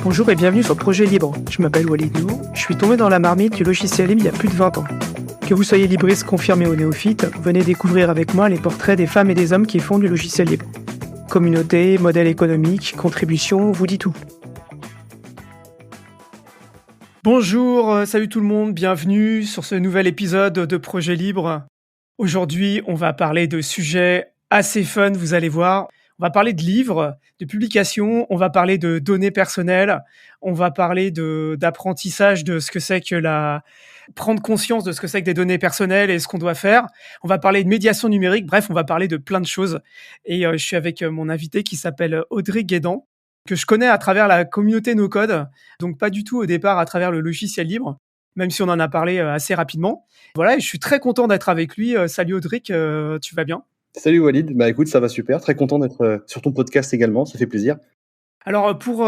Bonjour et bienvenue sur Projet Libre. Je m'appelle Walid Nou, je suis tombé dans la marmite du logiciel libre il y a plus de 20 ans. Que vous soyez libriste confirmé ou néophyte, venez découvrir avec moi les portraits des femmes et des hommes qui font du logiciel libre. Communauté, modèle économique, contribution, vous dit tout. Bonjour, salut tout le monde, bienvenue sur ce nouvel épisode de Projet Libre. Aujourd'hui, on va parler de sujets assez fun, vous allez voir. On va parler de livres, de publications, on va parler de données personnelles, on va parler d'apprentissage de ce que c'est que prendre conscience de ce que c'est que des données personnelles et ce qu'on doit faire. On va parler de médiation numérique, bref, on va parler de plein de choses. Et je suis avec mon invité qui s'appelle Audrey Guédan, que je connais à travers la communauté No Code, donc pas du tout au départ à travers le logiciel libre, même si on en a parlé assez rapidement. Voilà, et je suis très content d'être avec lui. Salut Audrey, tu vas bien ? Salut Walid, bah écoute, ça va super, très content d'être sur ton podcast également, ça fait plaisir. Alors pour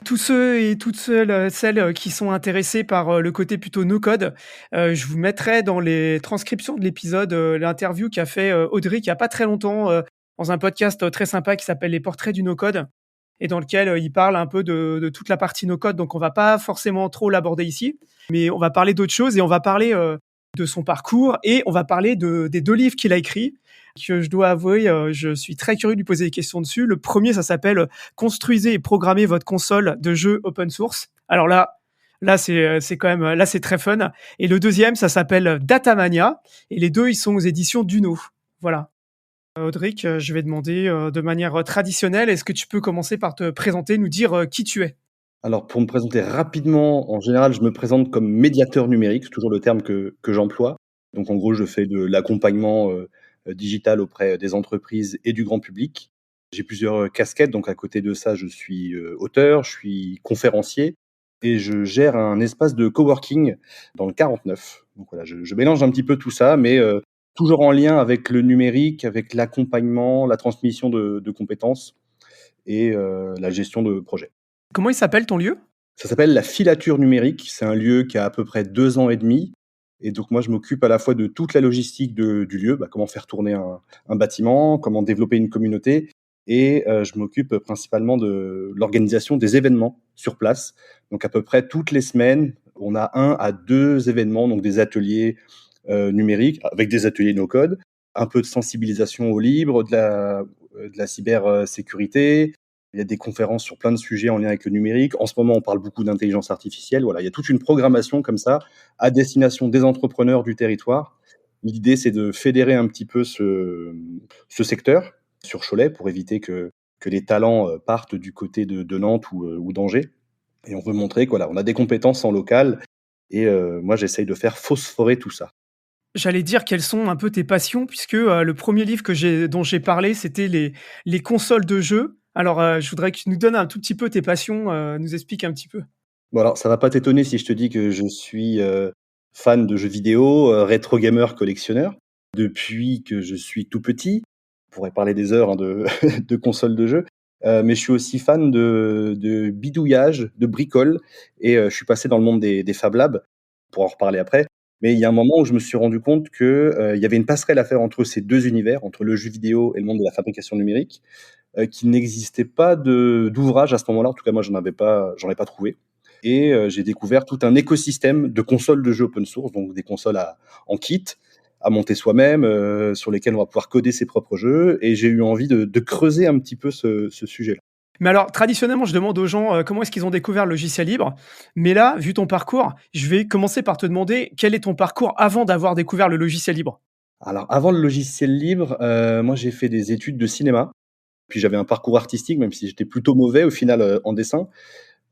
tous ceux et toutes celles qui sont intéressés par le côté plutôt no-code, je vous mettrai dans les transcriptions de l'épisode l'interview qu'a fait Audrey il y a pas très longtemps dans un podcast très sympa qui s'appelle Les Portraits du no-code et dans lequel il parle un peu de toute la partie no-code. Donc on va pas forcément trop l'aborder ici, mais on va parler d'autres choses et on va parler de son parcours et on va parler des 2 livres qu'il a écrits, que je dois avouer, je suis très curieux de lui poser des questions dessus. Le premier, ça s'appelle « Construisez et programmez votre console de jeux open source ». Alors là c'est quand même, là c'est très fun. Et le deuxième, ça s'appelle « Datamania ». Et les deux, ils sont aux éditions Duno. Voilà. Audric, je vais demander de manière traditionnelle, est-ce que tu peux commencer par te présenter, nous dire qui tu es ? Alors pour me présenter rapidement, en général je me présente comme médiateur numérique, c'est toujours le terme que j'emploie. Donc en gros je fais de l'accompagnement digital auprès des entreprises et du grand public. J'ai plusieurs casquettes, donc à côté de ça je suis auteur, je suis conférencier et je gère un espace de coworking dans le 49. Donc voilà, je mélange un petit peu tout ça, mais toujours en lien avec le numérique, avec l'accompagnement, la transmission de compétences et la gestion de projets. Comment il s'appelle ton lieu ? Ça s'appelle la Filature Numérique. C'est un lieu qui a à peu près 2 ans et demi. Et donc moi, je m'occupe à la fois de toute la logistique du lieu, comment faire tourner un bâtiment, comment développer une communauté. Et je m'occupe principalement de l'organisation des événements sur place. Donc à peu près toutes les semaines, on a 1 à 2 événements, donc des ateliers numériques avec des ateliers no-code, un peu de sensibilisation au libre, de la cybersécurité. Il y a des conférences sur plein de sujets en lien avec le numérique. En ce moment, on parle beaucoup d'intelligence artificielle. Voilà, il y a toute une programmation comme ça à destination des entrepreneurs du territoire. L'idée, c'est de fédérer un petit peu ce secteur sur Cholet pour éviter que les talents partent du côté de Nantes ou d'Angers. Et on veut montrer qu'on a des compétences en local. Et moi, j'essaye de faire phosphorer tout ça. J'allais dire quelles sont un peu tes passions, puisque le premier livre dont j'ai parlé, c'était les consoles de jeux. Alors, je voudrais que tu nous donnes un tout petit peu tes passions, nous expliques un petit peu. Bon alors, ça va pas t'étonner si je te dis que je suis fan de jeux vidéo, rétro gamer collectionneur, depuis que je suis tout petit. On pourrait parler des heures, de de consoles de jeux, mais je suis aussi fan de bidouillage, de bricole et je suis passé dans le monde des Fab Labs, on pourra en reparler après. Mais il y a un moment où je me suis rendu compte que, il y avait une passerelle à faire entre ces 2 univers, entre le jeu vidéo et le monde de la fabrication numérique, qu'il n'existait pas d'ouvrage à ce moment-là. En tout cas, moi, j'en ai pas trouvé. Et j'ai découvert tout un écosystème de consoles de jeux open source, donc des consoles en kit, à monter soi-même, sur lesquelles on va pouvoir coder ses propres jeux. Et j'ai eu envie de creuser un petit peu ce sujet-là. Mais alors, traditionnellement, je demande aux gens comment est-ce qu'ils ont découvert le logiciel libre. Mais là, vu ton parcours, je vais commencer par te demander quel est ton parcours avant d'avoir découvert le logiciel libre. Alors, avant le logiciel libre, moi, j'ai fait des études de cinéma. Puis j'avais un parcours artistique, même si j'étais plutôt mauvais au final en dessin.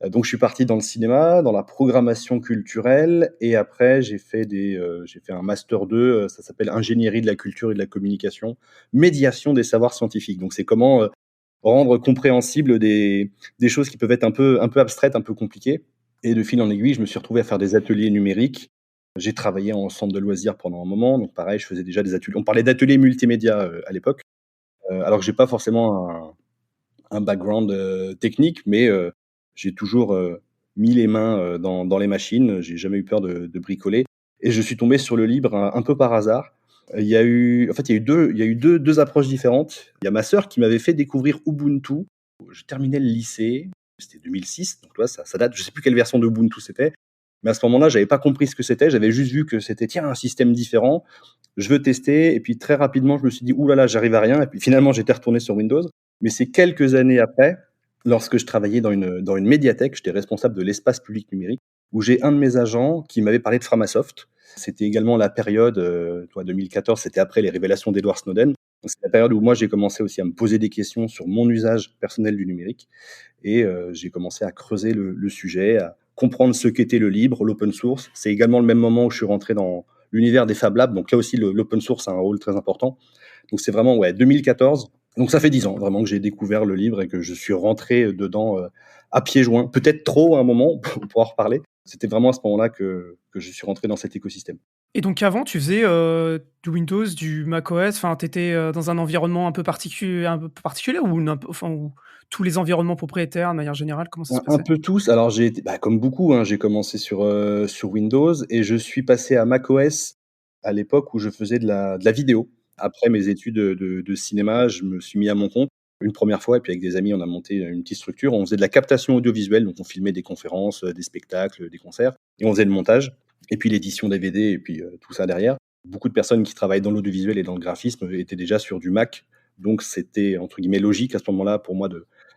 Donc je suis parti dans le cinéma, dans la programmation culturelle et après j'ai fait un master 2, ça s'appelle ingénierie de la culture et de la communication, médiation des savoirs scientifiques. Donc c'est comment, rendre compréhensible des choses qui peuvent être un peu abstraites, un peu compliquées et de fil en aiguille, je me suis retrouvé à faire des ateliers numériques. J'ai travaillé en centre de loisirs pendant un moment, donc pareil, je faisais déjà des ateliers on parlait d'ateliers multimédia, à l'époque, alors que j'ai pas forcément un background technique, mais j'ai toujours mis les mains dans les machines. J'ai jamais eu peur de bricoler. Et je suis tombé sur le libre un peu par hasard. Il y a eu deux approches différentes. Il y a ma sœur qui m'avait fait découvrir Ubuntu. Je terminais le lycée. C'était 2006, donc tu vois, ça date. Je sais plus quelle version d'Ubuntu c'était, mais à ce moment-là, j'avais pas compris ce que c'était. J'avais juste vu que c'était, tiens, un système différent. Je veux tester. Et puis très rapidement, je me suis dit, ouh là là, j'arrive à rien. Et puis finalement, j'étais retourné sur Windows. Mais c'est quelques années après, lorsque je travaillais dans une médiathèque, j'étais responsable de l'espace public numérique, où j'ai un de mes agents qui m'avait parlé de Framasoft. C'était également la période, 2014, c'était après les révélations d'Edward Snowden. Donc c'est la période où moi j'ai commencé aussi à me poser des questions sur mon usage personnel du numérique et j'ai commencé à creuser le sujet, à comprendre ce qu'était le libre, l'open source. C'est également le même moment où je suis rentré dans l'univers des Fab Labs, donc là aussi l'open source a un rôle très important. Donc c'est vraiment 2014. Donc ça fait 10 ans vraiment que j'ai découvert le libre et que je suis rentré dedans à pieds joints. Peut-être trop à un moment, on pourra en reparler. C'était vraiment à ce moment-là que je suis rentré dans cet écosystème. Et donc avant, tu faisais, du Windows, du macOS, enfin, tu étais, dans un environnement un peu particulier ou enfin, ou tous les environnements propriétaires de manière générale, comment ça se Un passait? peu tous. Alors j'ai été comme beaucoup, hein, j'ai commencé sur Windows et je suis passé à macOS à l'époque où je faisais de la vidéo. Après mes études de cinéma, je me suis mis à mon compte une première fois et puis avec des amis, on a monté une petite structure. On faisait de la captation audiovisuelle, donc on filmait des conférences, des spectacles, des concerts et on faisait le montage et puis l'édition DVD et puis, tout ça derrière. Beaucoup de personnes qui travaillent dans l'audiovisuel et dans le graphisme étaient déjà sur du Mac, donc c'était entre guillemets «logique» à ce moment-là pour moi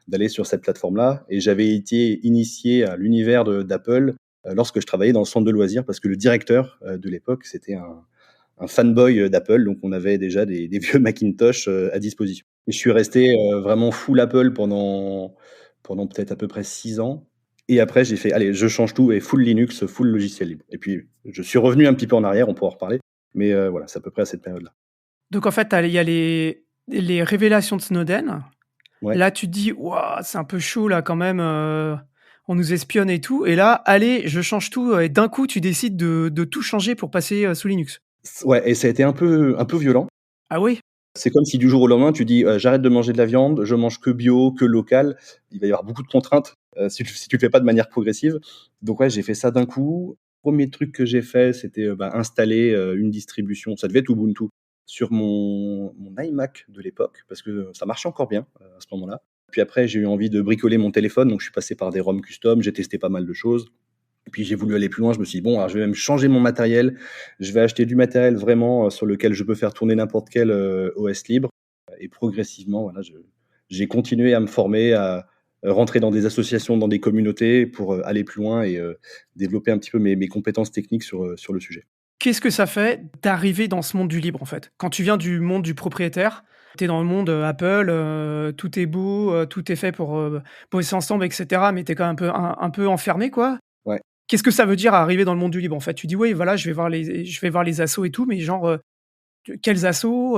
d'aller sur cette plateforme-là. Et j'avais été initié à l'univers d'Apple lorsque je travaillais dans le centre de loisirs, parce que le directeur de l'époque, c'était un fanboy d'Apple, donc on avait déjà des vieux Macintosh à disposition. Et je suis resté vraiment full Apple pendant peut-être à peu près 6 ans. Et après, j'ai fait, allez, je change tout et full Linux, full logiciel libre. Et puis, je suis revenu un petit peu en arrière, on pourra en reparler. Mais voilà, c'est à peu près à cette période-là. Donc en fait, il y a les révélations de Snowden. Ouais. Là, tu te dis: «Waouh, c'est un peu chaud là quand même, on nous espionne et tout» et là, allez, je change tout, et d'un coup, tu décides de tout changer pour passer, sous Linux. Ouais, et ça a été un peu violent. Ah oui? C'est comme si du jour au lendemain, tu dis, «J'arrête de manger de la viande, je mange que bio, que local». Il va y avoir beaucoup de contraintes, si tu le fais pas de manière progressive. Donc ouais, j'ai fait ça d'un coup. Premier truc que j'ai fait, c'était, installer, une distribution, ça devait être Ubuntu, sur mon iMac de l'époque, parce que ça marchait encore bien, à ce moment-là. Puis après, j'ai eu envie de bricoler mon téléphone, donc je suis passé par des ROM custom, j'ai testé pas mal de choses. Et puis j'ai voulu aller plus loin, je me suis dit: «Bon, alors je vais même changer mon matériel, je vais acheter du matériel vraiment, sur lequel je peux faire tourner n'importe quel, OS libre». Et progressivement, voilà, j'ai continué à me former, à, rentrer dans des associations, dans des communautés pour, aller plus loin et développer un petit peu mes compétences techniques sur le sujet. Qu'est-ce que ça fait d'arriver dans ce monde du libre, en fait? Quand tu viens du monde du propriétaire, tu es dans le monde, Apple, tout est beau, tout est fait pour, bosser ensemble et cetera, mais tu es quand même un peu enfermé, quoi. Ouais. Qu'est-ce que ça veut dire arriver dans le monde du libre, en fait? Tu dis: «Oui, voilà, je vais voir les assos et tout», mais genre, quels assos,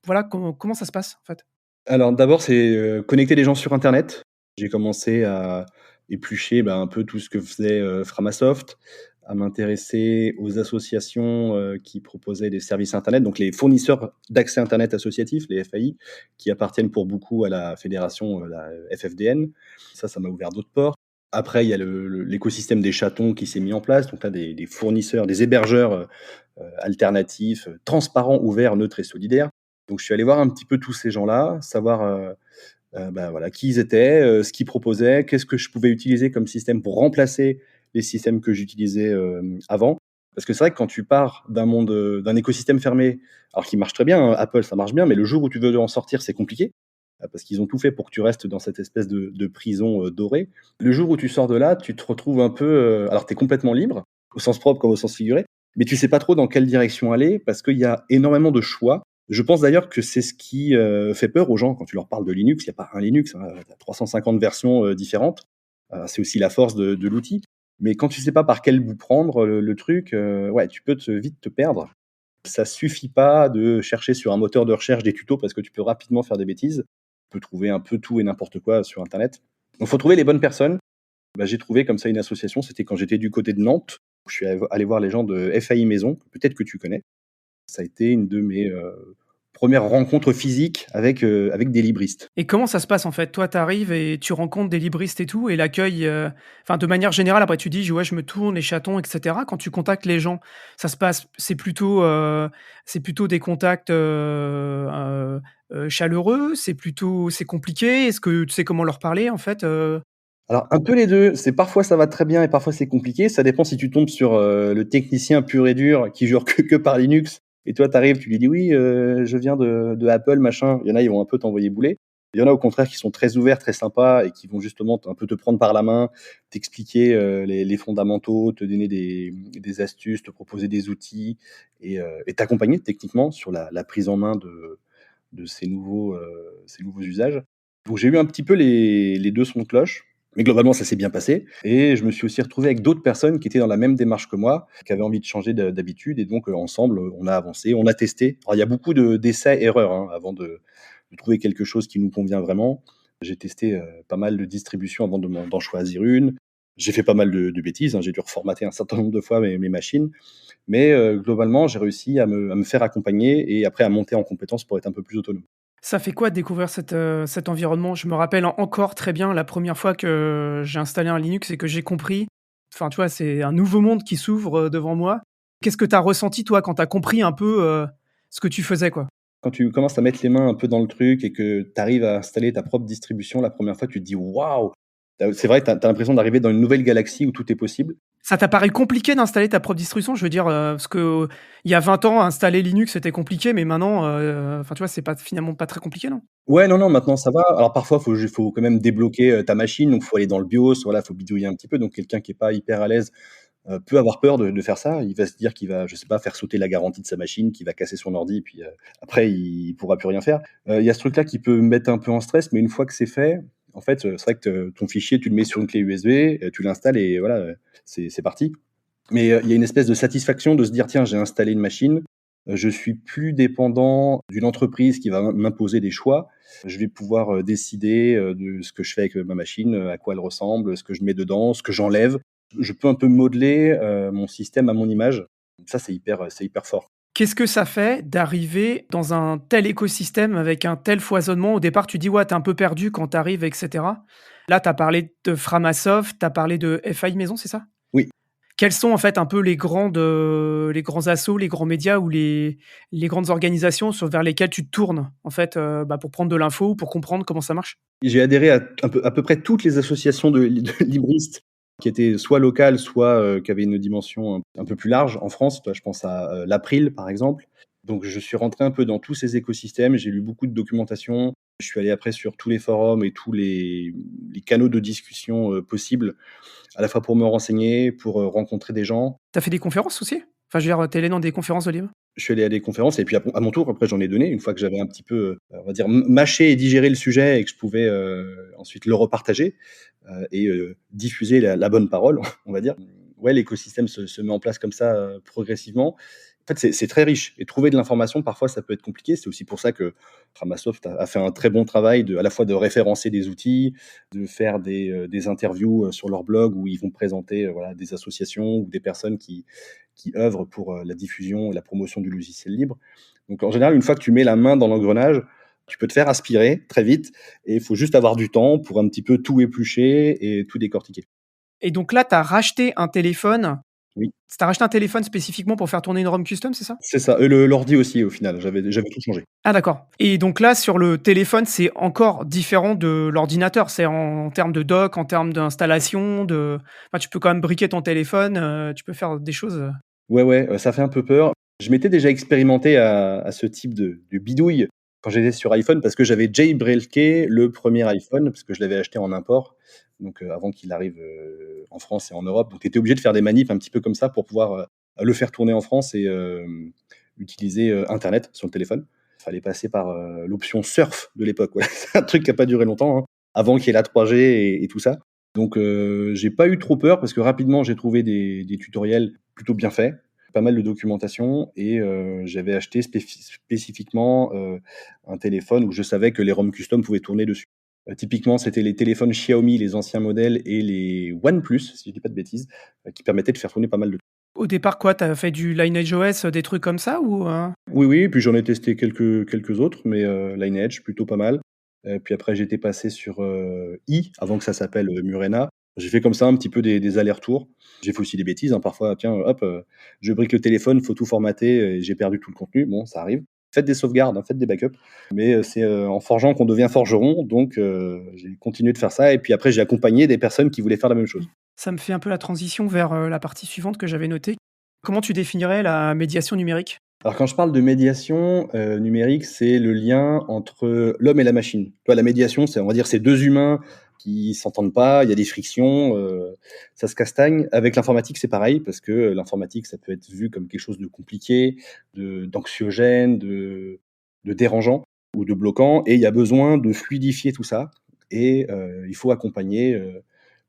voilà, comment ça se passe, en fait? Alors d'abord, c'est, connecter les gens sur internet. J'ai commencé à éplucher, un peu tout ce que faisait, Framasoft, à m'intéresser aux associations, qui proposaient des services internet, donc les fournisseurs d'accès internet associatifs, les FAI, qui appartiennent pour beaucoup à la fédération, la FFDN. Ça m'a ouvert d'autres portes. Après, il y a l'écosystème des chatons qui s'est mis en place, donc là des fournisseurs, des hébergeurs, alternatifs, transparents, ouverts, neutres et solidaires. Donc je suis allé voir un petit peu tous ces gens-là, savoir, voilà, qui ils étaient, ce qu'ils proposaient, qu'est-ce que je pouvais utiliser comme système pour remplacer les systèmes que j'utilisais, avant. Parce que c'est vrai que quand tu pars d'un monde, d'un écosystème fermé, alors qui marche très bien, hein, Apple, ça marche bien, mais le jour où tu veux en sortir, c'est compliqué, parce qu'ils ont tout fait pour que tu restes dans cette espèce de prison, dorée. Le jour où tu sors de là, tu te retrouves un peu, alors tu es complètement libre, au sens propre comme au sens figuré, mais tu sais pas trop dans quelle direction aller parce qu'il y a énormément de choix. Je pense d'ailleurs que c'est ce qui, fait peur aux gens quand tu leur parles de Linux. Il y a pas un Linux, hein, tu as 350 versions, différentes. C'est aussi la force de l'outil. Mais quand tu sais pas par quel bout prendre le truc, ouais, tu peux vite te perdre. Ça suffit pas de chercher sur un moteur de recherche des tutos parce que tu peux rapidement faire des bêtises. Tu peux trouver un peu tout et n'importe quoi sur internet. Donc faut trouver les bonnes personnes. J'ai trouvé comme ça une association, c'était quand j'étais du côté de Nantes. Je suis allé voir les gens de FAI Maison, peut-être que tu connais. Ça a été une de mes, 1re rencontre physique avec des libristes. Et comment ça se passe en fait? Toi, tu arrives et tu rencontres des libristes et tout et l'accueil, enfin de manière générale après tu dis: «Ouais, je me tourne les chatons et cetera». Quand tu contactes les gens, ça se passe c'est plutôt des contacts, chaleureux? C'est compliqué? Est-ce que tu sais comment leur parler en fait, Alors un peu les 2. C'est parfois ça va très bien et parfois c'est compliqué. Ça dépend si tu tombes sur, le technicien pur et dur qui jure que par Linux et toi tu arrives, tu lui dis: «Oui, je viens de Apple machin». Il y en a, ils vont un peu t'envoyer bouler. Il y en a au contraire qui sont très ouverts, très sympas et qui vont justement un peu te prendre par la main, t'expliquer, les fondamentaux, te donner des astuces, te proposer des outils et t'accompagner techniquement sur la prise en main de ces nouveaux usages. Donc j'ai eu un petit peu les 2 sons de cloche, mais globalement ça s'est bien passé et je me suis aussi retrouvé avec d'autres personnes qui étaient dans la même démarche que moi, qui avaient envie de changer d'habitude et donc ensemble, on a avancé, on a testé. Alors il y a beaucoup d'essais-erreurs, hein, avant de trouver quelque chose qui nous convient vraiment. J'ai testé, pas mal de distributions avant d'en choisir une. J'ai fait pas mal de bêtises, hein, j'ai dû reformater un certain nombre de fois mes machines, mais globalement j'ai réussi à me faire accompagner et après à monter en compétences pour être un peu plus autonome. ça fait quoi de découvrir cet environnement? Je me rappelle encore très bien la première fois que j'ai installé un Linux et que j'ai compris, enfin tu vois, c'est un nouveau monde qui s'ouvre, devant moi. Qu'est-ce que tu as ressenti toi quand tu as compris un peu, ce que tu faisais quoi? Quand tu commences à mettre les mains un peu dans le truc et que tu arrives à installer ta propre distribution la première fois, tu te dis: «Waouh!» C'est vrai, tu as l'impression d'arriver dans une nouvelle galaxie où tout est possible. Ça t'a paru compliqué d'installer ta propre distribution? Je veux dire, parce que il y a 20 ans, installer Linux, c'était compliqué, mais maintenant, enfin, tu vois, c'est pas finalement pas très compliqué, non? Ouais, non, non, maintenant ça va. Alors parfois, faut quand même débloquer, ta machine, donc faut aller dans le BIOS, voilà, faut bidouiller un petit peu. Donc quelqu'un qui est pas hyper à l'aise, peut avoir peur de faire ça. Il va se dire qu'il va, je sais pas, faire sauter la garantie de sa machine, qu'il va casser son ordi et puis, après il pourra plus rien faire. Il y a ce truc-là qui peut me mettre un peu en stress, mais une fois que c'est fait, en fait, c'est vrai que ton fichier, tu le mets sur une clé USB, tu l'installes et voilà, c'est parti. Mais, il y a une espèce de satisfaction de se dire: «Tiens, j'ai installé une machine, je suis plus dépendant d'une entreprise qui va m'imposer des choix. Je vais pouvoir, décider, de ce que je fais avec, ma machine, à quoi elle ressemble, ce que je mets dedans, ce que j'enlève. Je peux un peu modeler, mon système à mon image. Ça, c'est hyper fort. Qu'est-ce que ça fait d'arriver dans un tel écosystème avec un tel foisonnement? Au départ, tu dis: «Ouais, tu es un peu perdu quand tu arrives et cetera». Là, tu as parlé de Framasoft, tu as parlé de FAI Maison, c'est ça? Oui. Quels sont en fait un peu les grands assos, les grands médias ou les grandes organisations vers lesquelles tu te tournes en fait, bah, pour prendre de l'info, pour comprendre comment ça marche? J'ai adhéré à peu près toutes les associations de libristes qui étaient soit locales, soit, qui avaient une dimension un peu plus large en France. Tu vois, je pense à, l'April, par exemple. Donc je suis rentré un peu dans tous ces écosystèmes, j'ai lu beaucoup de documentation. Je suis allé après sur tous les forums et tous les canaux de discussion, possibles, à la fois pour me renseigner, pour, rencontrer des gens. Tu as fait des conférences aussi? Enfin, je veux dire, tu es allé dans des conférences de livres? Je suis allé à des conférences et puis à mon tour, après j'en ai donné une fois que j'avais un petit peu, on va dire mâché et digéré le sujet et que je pouvais, ensuite le repartager, et diffuser la bonne parole, on va dire. Ouais, l'écosystème se met en place comme ça, progressivement. En fait, c'est très riche et trouver de l'information, parfois, ça peut être compliqué. C'est aussi pour ça que Framasoft a fait un très bon travail à la fois de référencer des outils, de faire des interviews, sur leur blog où ils vont présenter, voilà, des associations ou des personnes qui œuvrent pour, la diffusion et la promotion du logiciel libre. Donc en général, une fois que tu mets la main dans l'engrenage, tu peux te faire aspirer très vite et il faut juste avoir du temps pour un petit peu tout éplucher et tout décortiquer. Et donc là, tu as racheté un téléphone. Oui, Tu as racheté un téléphone spécifiquement pour faire tourner une ROM custom, c'est ça? c'est ça, l'ordi aussi au final, j'avais tout changé. Ah d'accord, et donc là, sur le téléphone, c'est encore différent de l'ordinateur? C'est en termes de dock, en termes d'installation, enfin, tu peux quand même briquer ton téléphone, tu peux faire des choses, Ouais, ouais, ça fait un peu peur. Je m'étais déjà expérimenté à ce type de bidouille quand j'étais sur iPhone parce que j'avais jailbreaké le premier iPhone, parce que je l'avais acheté en import, donc avant qu'il arrive, en France et en Europe. Donc tu étais obligé de faire des manipes un petit peu comme ça pour pouvoir, le faire tourner en France et utiliser, internet sur le téléphone. Il fallait passer par, l'option surf de l'époque, ouais. C'est un truc qui a pas duré longtemps, hein, avant qu'il y ait la 3G et tout ça. Donc j'ai pas eu trop peur parce que rapidement j'ai trouvé des tutoriels plutôt bien faits, pas mal de documentation et j'avais acheté spécifiquement, un téléphone où je savais que les ROM custom pouvaient tourner dessus. Typiquement, c'était les téléphones Xiaomi, les anciens modèles et les OnePlus, si je dis pas de bêtises, qui permettaient de faire tourner pas mal de trucs. Au départ, quoi, tu as fait du Lineage OS, des trucs comme ça ou? Oui, oui, puis j'en ai testé quelques autres, mais Lineage, plutôt pas mal. Puis après j'étais passé sur, avant que ça s'appelle, Murena. J'ai fait comme ça un petit peu des allers-retours. J'ai fait aussi des bêtises, hein, parfois, tiens, hop, je brique le téléphone, faut tout formater et j'ai perdu tout le contenu. Bon, ça arrive. Faites des sauvegardes, hein, faites des backups, mais c'est, en forgeant qu'on devient forgeron, donc j'ai continué de faire ça et puis après j'ai accompagné des personnes qui voulaient faire la même Mmh. chose. Ça me fait un peu la transition vers, la partie suivante que j'avais notée. Comment tu définirais la médiation numérique? Alors quand je parle de médiation, numérique, c'est le lien entre l'homme et la machine. Tu vois, la médiation, c'est on va dire, c'est 2 humains qui s'entendent pas, il y a des frictions, ça se castagne. Avec l'informatique, c'est pareil parce que, l'informatique, ça peut être vu comme quelque chose de compliqué, d'anxiogène, de dérangeant ou de bloquant et il y a besoin de fluidifier tout ça et il faut accompagner,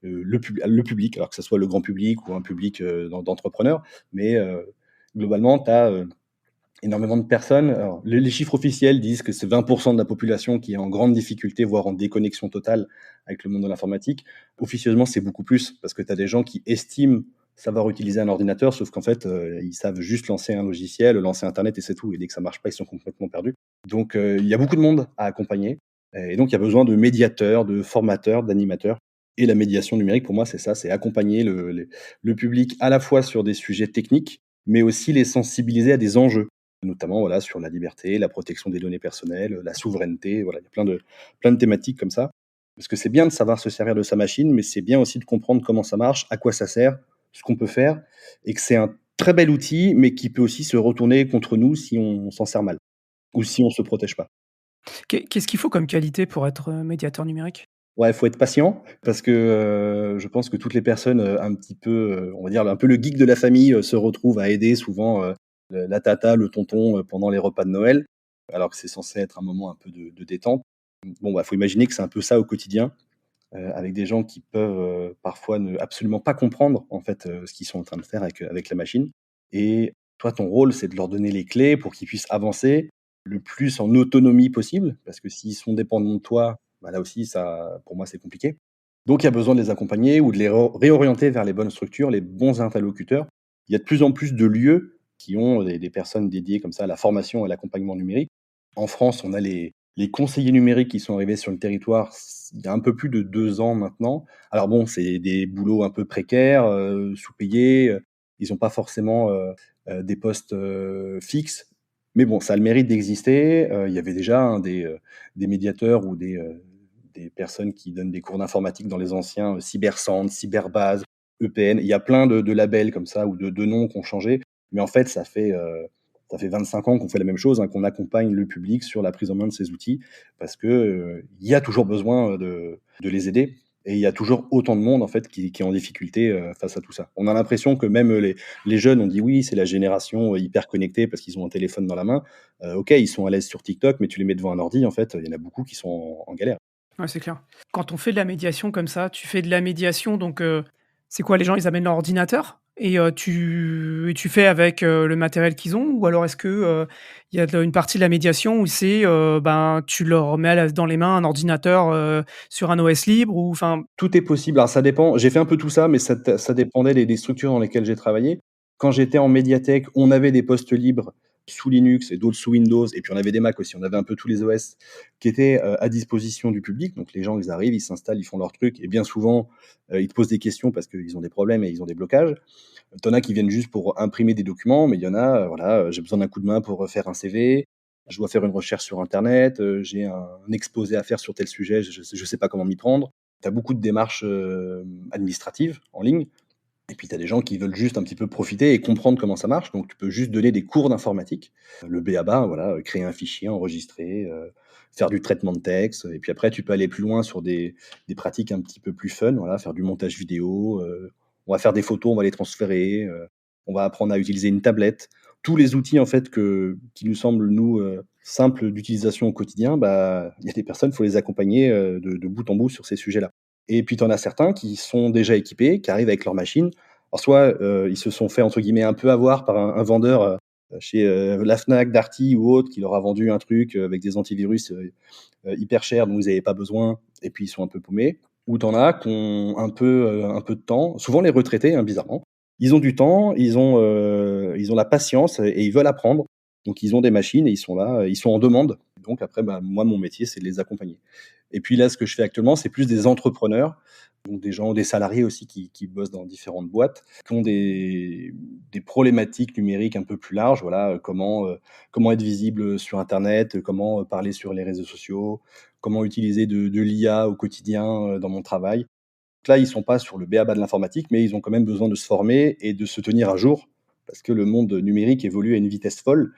le public, alors que ça soit le grand public ou un public, d'entrepreneurs. Mais, globalement, tu as, énormément de personnes. Alors, les chiffres officiels disent que c'est 20 de la population qui est en grande difficulté, voire en déconnexion totale avec le monde de l'informatique. Officieusement, c'est beaucoup plus parce que tu as des gens qui estiment savoir utiliser un ordinateur, sauf qu'en fait, ils savent juste lancer un logiciel, lancer internet et c'est tout et dès que ça marche pas, ils sont complètement perdus. Donc il y a beaucoup de monde à accompagner et donc il y a besoin de médiateurs, de formateurs, d'animateurs et la médiation numérique pour moi, c'est ça, c'est accompagner le public à la fois sur des sujets techniques, mais aussi les sensibiliser à des enjeux. Notamment, voilà, sur la liberté, la protection des données personnelles, la souveraineté, voilà, il y a plein de thématiques comme ça. Parce que c'est bien de savoir se servir de sa machine, mais c'est bien aussi de comprendre comment ça marche, à quoi ça sert, ce qu'on peut faire et que c'est un très bel outil, mais qui peut aussi se retourner contre nous si on s'en sert mal ou si on se protège pas. Qu'est-ce qu'il faut comme qualité pour être, médiateur numérique? Ouais, il faut être patient parce que, je pense que toutes les personnes, un petit peu, on va dire un peu le geek de la famille, se retrouvent à aider souvent, la tata, le tonton, pendant les repas de Noël, alors que c'est censé être un moment un peu de détente. Bon, bah, faut imaginer que c'est un peu ça au quotidien, avec des gens qui peuvent, parfois ne absolument pas comprendre, en fait, ce qu'ils sont en train de faire avec la machine et toi, ton rôle, c'est de leur donner les clés pour qu'ils puissent avancer le plus en autonomie possible, parce que s'ils sont dépendants de toi, bah, là aussi, ça pour moi, c'est compliqué. Donc il y a besoin de les accompagner ou de les réorienter vers les bonnes structures, les bons interlocuteurs. Il y a de plus en plus de lieux qui ont des personnes dédiées comme ça à la formation et à l'accompagnement numérique. En France, on a les conseillers numériques qui sont arrivés sur le territoire il y a un peu plus de 2 ans maintenant. Alors bon, c'est des boulots un peu précaires, sous-payés, ils ont pas forcément, des postes, fixes, mais bon, ça a le mérite d'exister. Il y avait déjà, hein, des médiateurs ou des personnes qui donnent des cours d'informatique dans les anciens, cybercentres, cyberbase, EPN. Il y a plein de labels comme ça ou de noms qui ont changé, mais en fait, ça fait 25 ans qu'on fait la même chose, hein, qu'on accompagne le public sur la prise en main de ces outils parce que, il y a toujours besoin, de les aider et il y a toujours autant de monde en fait qui est en difficulté, face à tout ça. On a l'impression que même, les jeunes, on dit: «Oui, c'est la génération, hyper connectée parce qu'ils ont un téléphone dans la main». OK, ils sont à l'aise sur TikTok, mais tu les mets devant un ordi, en fait, il y en a beaucoup qui sont en galère. Ouais, c'est clair. Quand on fait de la médiation comme ça, tu fais de la médiation donc c'est quoi? Les gens, ils amènent leur ordinateur et tu fais avec, le matériel qu'ils ont? Ou alors est-ce que, il y a de une partie de la médiation où c'est, ben, tu leur mets à la dans les mains un ordinateur, sur un OS libre ou enfin Tout est possible. Alors ça dépend, j'ai fait un peu tout ça, mais ça dépendait des structures dans lesquelles j'ai travaillé. Quand j'étais en médiathèque, on avait des postes libres sous Linux et d'autres sous Windows et puis on avait des Mac aussi. On avait un peu tous les OS qui étaient, à disposition du public. Donc les gens, ils arrivent, ils s'installent, ils font leur truc et bien souvent, ils te posent des questions parce qu'ils ont des problèmes et ils ont des blocages. Tu en as qui viennent juste pour imprimer des documents, mais il y en a, voilà, j'ai besoin d'un coup de main pour, faire un CV, je dois faire une recherche sur internet, j'ai un exposé à faire sur tel sujet, je sais pas comment m'y prendre. Tu as beaucoup de démarches, administratives en ligne et puis tu as des gens qui veulent juste un petit peu profiter et comprendre comment ça marche, donc tu peux juste donner des cours d'informatique. Le b.a-ba, voilà, créer un fichier, enregistrer, faire du traitement de texte et puis après tu peux aller plus loin sur des pratiques un petit peu plus fun, voilà, faire du montage vidéo, on va faire des photos, on va les transférer, on va apprendre à utiliser une tablette. Tous les outils en fait qui nous semblent nous, simples d'utilisation au quotidien, bah, il y a des personnes, il faut les accompagner, de bout en bout sur ces sujets-là. Et puis tu en as certains qui sont déjà équipés, qui arrivent avec leur machine. Alors soit, ils se sont fait entre guillemets «un peu avoir» par un vendeur, chez, la Fnac, Darty ou autre qui leur a vendu un truc, avec des antivirus, hyper chers dont ils avaient pas besoin et puis ils sont un peu paumés. Ou tu en as qui ont un peu de temps, souvent les retraités, hein, bizarrement, Ils ont du temps, ils ont la patience et ils veulent apprendre. Donc ils ont des machines et ils sont là, ils sont en demande. Donc après, bah, moi, mon métier, c'est de les accompagner. Et puis là, ce que je fais actuellement, c'est plus des entrepreneurs, donc des gens, des salariés aussi qui bossent dans différentes boîtes, qui ont des problématiques numériques un peu plus larges. Voilà, comment être visible sur internet, comment, parler sur les réseaux sociaux, comment utiliser de l'IA au quotidien, dans mon travail. Là, ils sont pas sur le b.a-ba de l'informatique, mais ils ont quand même besoin de se former et de se tenir à jour parce que le monde numérique évolue à une vitesse folle,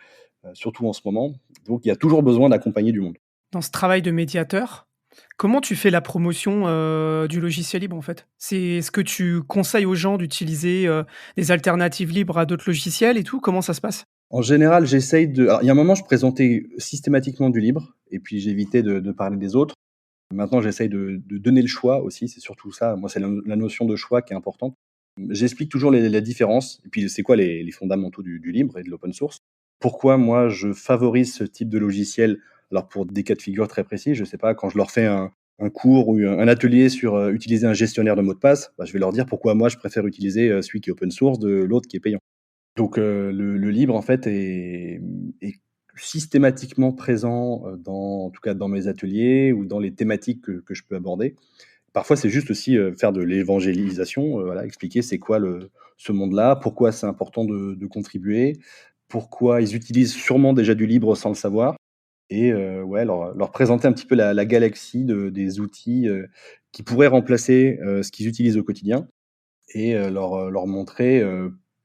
surtout en ce moment. Donc il y a toujours besoin d'accompagner du monde. Dans ce travail de médiateur, comment tu fais la promotion, du logiciel libre, en fait? Est-ce que tu conseilles aux gens d'utiliser, des alternatives libres à d'autres logiciels et tout? Comment ça se passe? En général, j'essaye de alors il y a un moment, je présentais systématiquement du libre et puis j'évitais de parler des autres. Maintenant, j'essaye de donner le choix aussi, c'est surtout ça. Moi, c'est la notion de choix qui est importante. J'explique toujours la différence et puis c'est quoi les fondamentaux du libre et de l'open source. Pourquoi moi je favorise ce type de logiciel? Alors pour des cas de figure très précis, je sais pas, quand je leur fais un cours ou un atelier sur, utiliser un gestionnaire de mots de passe, bah, je vais leur dire pourquoi moi je préfère utiliser, celui qui est open source de l'autre qui est payant. Donc le libre en fait est systématiquement présent, dans en tout cas dans mes ateliers ou dans les thématiques que je peux aborder. Parfois, c'est juste aussi, faire de l'évangélisation, voilà, expliquer c'est quoi ce monde-là, pourquoi c'est important de contribuer, pourquoi ils utilisent sûrement déjà du libre sans le savoir et ouais, leur présenter un petit peu la galaxie des outils, qui pourraient remplacer, ce qu'ils utilisent au quotidien et leur montrer,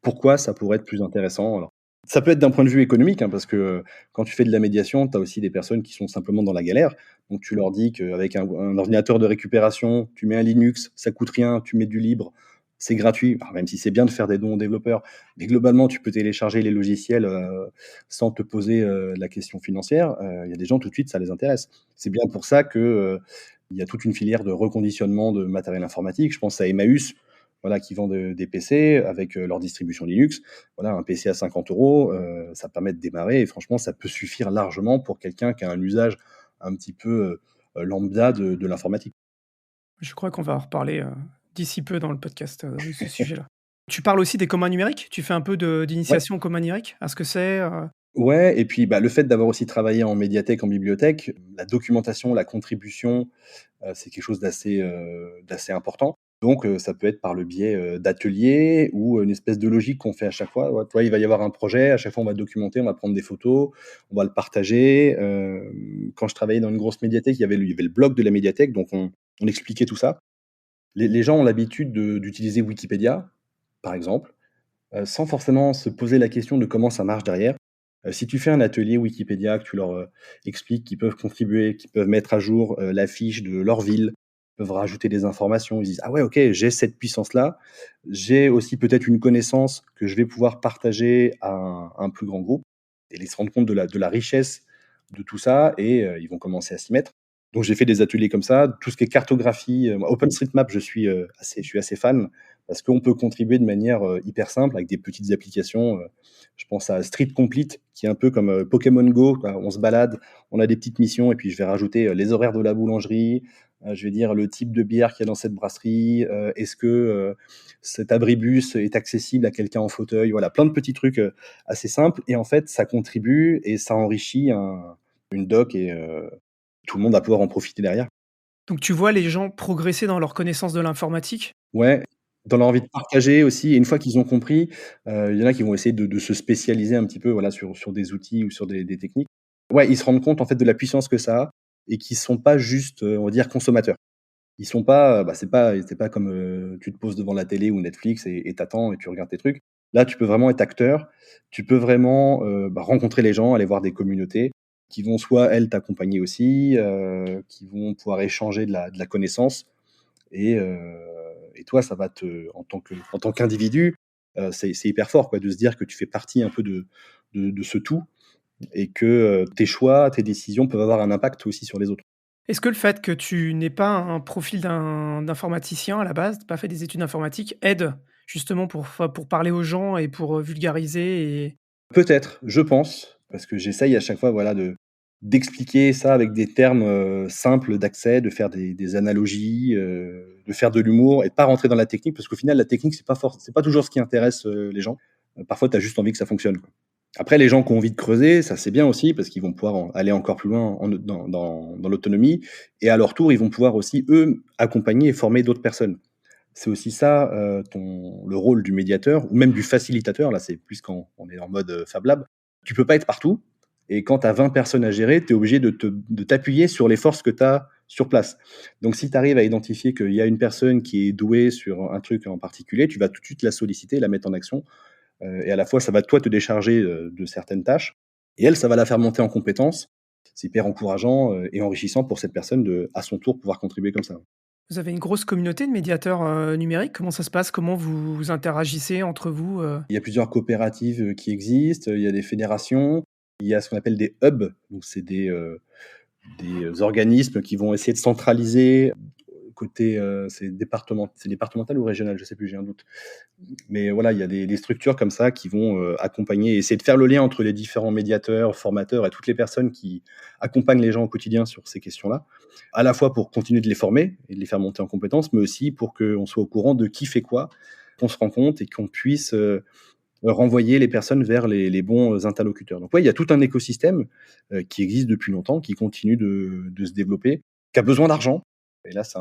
pourquoi ça pourrait être plus intéressant. Alors, ça peut être d'un point de vue économique, hein, parce que, quand tu fais de la médiation, tu as aussi des personnes qui sont simplement dans la galère. Donc tu leur dis qu'avec un ordinateur de récupération, tu mets un Linux, ça coûte rien, tu mets du libre, c'est gratuit. Alors même si c'est bien de faire des dons aux développeurs, mais globalement, tu peux télécharger les logiciels, sans te poser, la question financière. Il y a des gens, tout de suite, ça les intéresse. C'est bien pour ça que, il y a toute une filière de reconditionnement de matériel informatique. Je pense à Emmaüs, voilà, qui vendent, des PC avec, leur distribution Linux. Voilà, un PC à 50 €, ça permet de démarrer et franchement, ça peut suffire largement pour quelqu'un qui a un usage un petit peu, lambda de l'informatique. Je crois qu'on va en reparler, d'ici peu dans le podcast, de ce sujet-là. Tu parles aussi des communs numériques? Tu fais un peu Ouais. d'initiation aux communs numériques? À ce que c'est, Ouais et puis, bah, le fait d'avoir aussi travaillé en médiathèque, en bibliothèque, la documentation, la contribution, c'est quelque chose d'assez important. Donc ça peut être par le biais, d'ateliers ou une espèce de logique qu'on fait à chaque fois. Ouais, tu vois, il va y avoir un projet, à chaque fois on va documenter, on va prendre des photos, on va le partager. Quand je travaillais dans une grosse médiathèque, il y avait le blog de la médiathèque, donc on expliquait tout ça. Les gens ont l'habitude d'utiliser Wikipédia, par exemple, sans forcément se poser la question de comment ça marche derrière. Si tu fais un atelier Wikipédia, que tu leur, expliques qu'ils peuvent contribuer, qu'ils peuvent mettre à jour, la fiche de leur ville, peuvent rajouter des informations. Ils disent: «Ah ouais, OK, j'ai cette puissance-là. J'ai aussi peut-être une connaissance que je vais pouvoir partager à un plus grand groupe» et ils se rendent compte de la richesse de tout ça et ils vont commencer à s'y mettre. Donc j'ai fait des ateliers comme ça. Tout ce qui est cartographie, OpenStreetMap, je suis assez fan parce qu'on peut contribuer de manière, hyper simple avec des petites applications, je pense à Street Complete qui est un peu comme, Pokémon Go, quoi. On se balade, on a des petites missions et puis je vais rajouter, les horaires de la boulangerie, je vais dire le type de bière qu'il y a dans cette brasserie, est-ce que, cet abribus est accessible à quelqu'un en fauteuil? Voilà, plein de petits trucs, assez simples et en fait, ça contribue et ça enrichit une doc et tout le monde va pouvoir en profiter derrière. donc tu vois les gens progresser dans leur connaissance de l'informatique? Ouais, dans leur envie de partager aussi et une fois qu'ils ont compris, il y en a qui vont essayer de se spécialiser un petit peu, voilà, sur des outils ou sur des techniques. Ouais, ils se rendent compte, en fait, de la puissance que ça a et qu'ils sont pas juste, on va dire consommateurs. Ils sont pas, bah, c'est pas comme, tu te poses devant la télé ou Netflix et tu et tu regardes tes trucs. Là, tu peux vraiment être acteur, tu peux vraiment, bah, rencontrer les gens, aller voir des communautés qui vont soit, elles, t'accompagner aussi, qui vont pouvoir échanger de la connaissance et toi, ça va te en tant qu'individu, c'est hyper fort, quoi, de se dire que tu fais partie un peu de ce tout et que, tes choix, tes décisions peuvent avoir un impact aussi sur les autres. Est-ce que le fait que tu n'aies pas un profil d'informaticien à la base, tu pas fait des études informatiques, aide justement pour parler aux gens et pour, vulgariser et Peut-être, je pense, parce que j'essaye à chaque fois, voilà, d'expliquer ça avec des termes, simples d'accès, de faire des analogies, de faire de l'humour et de pas rentrer dans la technique, parce qu'au final, la technique, c'est pas toujours ce qui intéresse les gens. Parfois, tu as juste envie que ça fonctionne, quoi. Après, les gens qui ont envie de creuser, ça c'est bien aussi, parce qu'ils vont pouvoir aller encore plus loin dans l'autonomie, et à leur tour, ils vont pouvoir aussi, eux, accompagner et former d'autres personnes. C'est aussi ça, le rôle du médiateur ou même du facilitateur. Là, c'est plus quand on est en mode Fab Lab. Tu peux pas être partout, et quand tu as 20 personnes à gérer, tu es obligé de t'appuyer sur les forces que tu as sur place. Donc, si tu arrives à identifier qu'il y a une personne qui est douée sur un truc en particulier, tu vas tout de suite la solliciter, la mettre en action. Et à la fois, ça va toi te décharger de certaines tâches, et elle, ça va la faire monter en compétences. C'est hyper encourageant et enrichissant pour cette personne de, à son tour, pouvoir contribuer comme ça. Vous avez une grosse communauté de médiateurs, numériques? Comment ça se passe? Comment vous interagissez entre vous? Il y a plusieurs coopératives qui existent, il y a des fédérations, il y a ce qu'on appelle des hubs, donc c'est des organismes qui vont essayer de centraliser côté, c'est départemental ou régional, je sais plus, j'ai un doute. Mais voilà, il y a des structures comme ça qui vont accompagner et essayer de faire le lien entre les différents médiateurs, formateurs et toutes les personnes qui accompagnent les gens au quotidien sur ces questions-là, à la fois pour continuer de les former et de les faire monter en compétences, mais aussi pour qu'on soit au courant de qui fait quoi, qu'on se rend compte et qu'on puisse renvoyer les personnes vers les bons interlocuteurs. Donc ouais, il y a tout un écosystème qui existe depuis longtemps, qui continue de se développer, qui a besoin d'argent. Et là, c'est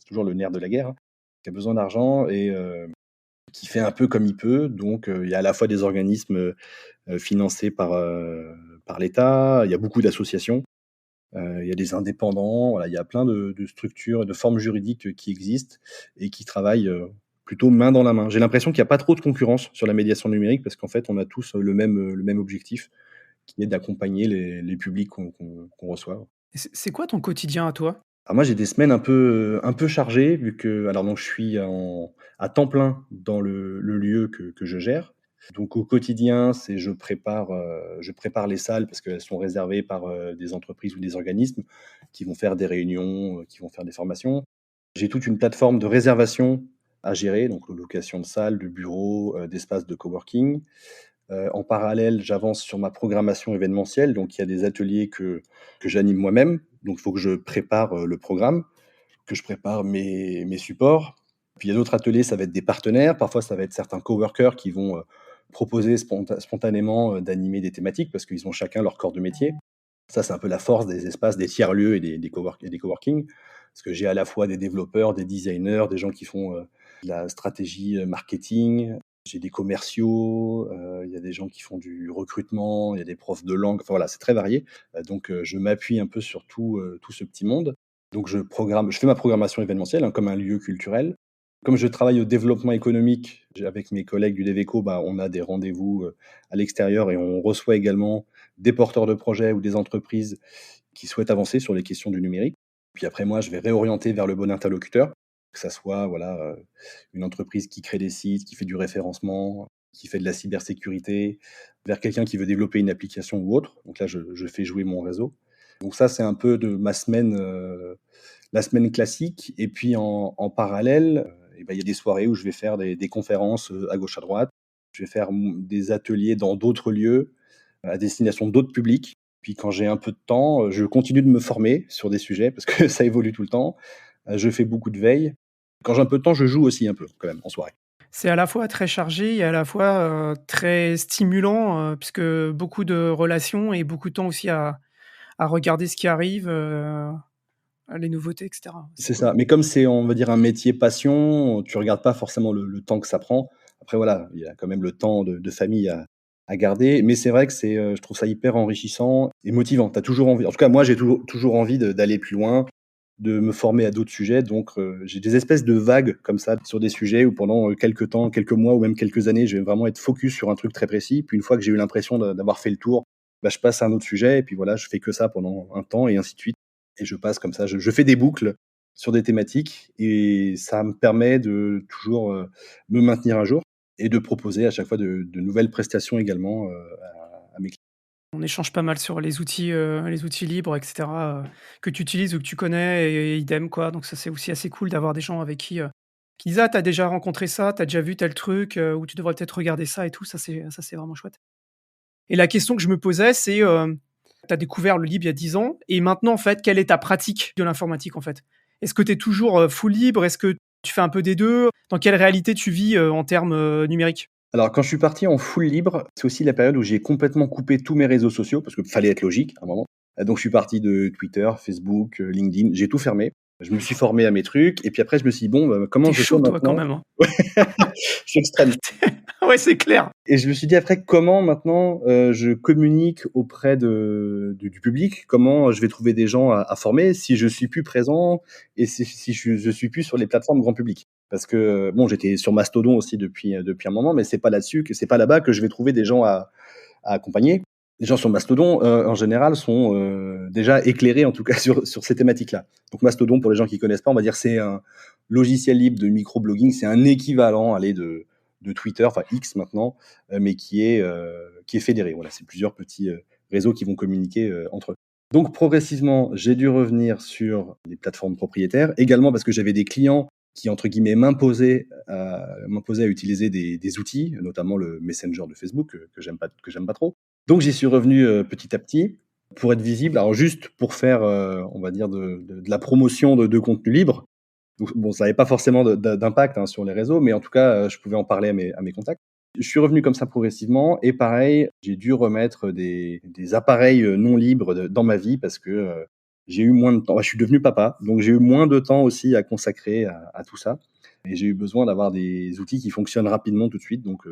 toujours le nerf de la guerre, hein, qui a besoin d'argent et qui fait un peu comme il peut. Donc, il y a à la fois des organismes financés par l'État, il y a beaucoup d'associations, il y a des indépendants, voilà, il y a plein de structures et de formes juridiques qui existent et qui travaillent plutôt main dans la main. J'ai l'impression qu'il n'y a pas trop de concurrence sur la médiation numérique parce qu'en fait, on a tous le même objectif qui est d'accompagner les publics qu'on reçoit. Et c'est quoi ton quotidien à toi? Alors moi, j'ai des semaines un peu chargées vu que alors donc je suis à temps plein dans le lieu que je gère. Donc au quotidien, c'est je prépare les salles parce qu'elles sont réservées par, des entreprises ou des organismes qui vont faire des réunions, qui vont faire des formations. J'ai toute une plateforme de réservation à gérer, donc location de salles, de bureaux, d'espaces de coworking. En parallèle, j'avance sur ma programmation événementielle, donc il y a des ateliers que j'anime moi-même, donc il faut que je prépare, le programme, que je prépare mes supports. Puis il y a d'autres ateliers, ça va être des partenaires, parfois ça va être certains coworkers qui vont, proposer spontanément, d'animer des thématiques parce qu'ils ont chacun leur corps de métier. Ça, c'est un peu la force des espaces, des tiers-lieux et des coworking, parce que j'ai à la fois des développeurs, des designers, des gens qui font, de la stratégie, marketing. J'ai des commerciaux, il y a des gens qui font du recrutement, il y a des profs de langue, enfin voilà, c'est très varié. Donc je m'appuie un peu sur tout ce petit monde. Donc je fais ma programmation événementielle, hein, comme un lieu culturel. Comme je travaille au développement économique, avec mes collègues du Deveco, bah, on a des rendez-vous, à l'extérieur et on reçoit également des porteurs de projets ou des entreprises qui souhaitent avancer sur les questions du numérique. Puis après moi, je vais réorienter vers le bon interlocuteur, que ça soit, voilà, une entreprise qui crée des sites, qui fait du référencement, qui fait de la cybersécurité, vers quelqu'un qui veut développer une application ou autre. Donc là, je fais jouer mon réseau. Donc ça, c'est un peu de ma semaine, la semaine classique. Et puis en parallèle, et bah, il y a des soirées où je vais faire des conférences, à gauche, à droite. Je vais faire des ateliers dans d'autres lieux, à destination d'autres publics. Puis quand j'ai un peu de temps, je continue de me former sur des sujets parce que ça évolue tout le temps. Je fais beaucoup de veille. Quand j'ai un peu de temps, je joue aussi un peu quand même en soirée. C'est à la fois très chargé et à la fois, très stimulant, puisque beaucoup de relations et beaucoup de temps aussi à regarder ce qui arrive, les nouveautés et cetera. C'est C'est cool. ça, mais comme c'est, on va dire, un métier passion, tu regardes pas forcément le temps que ça prend. Après voilà, il y a quand même le temps de famille à garder, mais c'est vrai que je trouve ça hyper enrichissant et motivant. Tu as toujours envie, en tout cas moi j'ai toujours envie d'aller plus loin, de me former à d'autres sujets, donc j'ai des espèces de vagues comme ça sur des sujets où pendant, quelques temps, quelques mois ou même quelques années, je vais vraiment être focus sur un truc très précis. Puis une fois que j'ai eu l'impression d'avoir fait le tour, bah, je passe à un autre sujet et puis voilà, je fais que ça pendant un temps et ainsi de suite. Et je passe comme ça, je fais des boucles sur des thématiques et ça me permet de toujours, me maintenir à jour et de proposer à chaque fois de nouvelles prestations également, à mes clients. On échange pas mal sur les outils libres et cetera, que tu utilises ou que tu connais et idem quoi, donc ça, c'est aussi assez cool d'avoir des gens avec qui disent: «Ah, tu as déjà rencontré ça, tu as déjà vu tel truc, ou tu devrais peut-être regarder ça et tout», ça c'est vraiment chouette. Et la question que je me posais, c'est, tu as découvert le libre il y a 10 ans et maintenant, en fait, quelle est ta pratique de l'informatique, en fait? Est-ce que tu es toujours, full libre? Est-ce que tu fais un peu des 2? Dans quelle réalité tu vis, en termes, numériques? Alors quand je suis parti en full libre, c'est aussi la période où j'ai complètement coupé tous mes réseaux sociaux parce qu'il fallait être logique à un moment. Donc je suis parti de Twitter, Facebook, LinkedIn, j'ai tout fermé. Je me suis formé à mes trucs et puis après je me suis dit: «Bon, comment Tu es je fais chaud toi quand maintenant?» même, hein? Je suis extrême. Ouais, c'est clair. Et je me suis dit après comment maintenant, je communique auprès du public? Comment je vais trouver des gens à former si je suis plus présent et si je suis plus sur les plateformes grand public? Parce que, bon, j'étais sur Mastodon aussi depuis un moment, mais c'est pas là-bas que je vais trouver des gens à accompagner. Les gens sur Mastodon, en général, sont, déjà éclairés en tout cas sur ces thématiques-là. Donc Mastodon, pour les gens qui connaissent pas, on va dire c'est un logiciel libre de microblogging, c'est un équivalent, allez, de Twitter, enfin X maintenant, mais qui est fédéré. Voilà, c'est plusieurs petits, réseaux qui vont communiquer, entre eux. Donc progressivement, j'ai dû revenir sur les plateformes propriétaires, également parce que j'avais des clients qui, entre guillemets, «m'imposaient» à utiliser des outils, notamment le Messenger de Facebook, que j'aime pas trop. Donc j'y suis revenu, petit à petit pour être visible. Alors juste pour faire, on va dire de la promotion de contenus libres. Donc bon, ça avait pas forcément d'impact, hein, sur les réseaux, mais en tout cas, je pouvais en parler à mes contacts. Je suis revenu comme ça progressivement et pareil, j'ai dû remettre des appareils, non libres dans ma vie parce que, j'ai eu moins de temps. Bah, je suis devenu papa, donc j'ai eu moins de temps aussi à consacrer à tout ça et j'ai eu besoin d'avoir des outils qui fonctionnent rapidement tout de suite. Donc,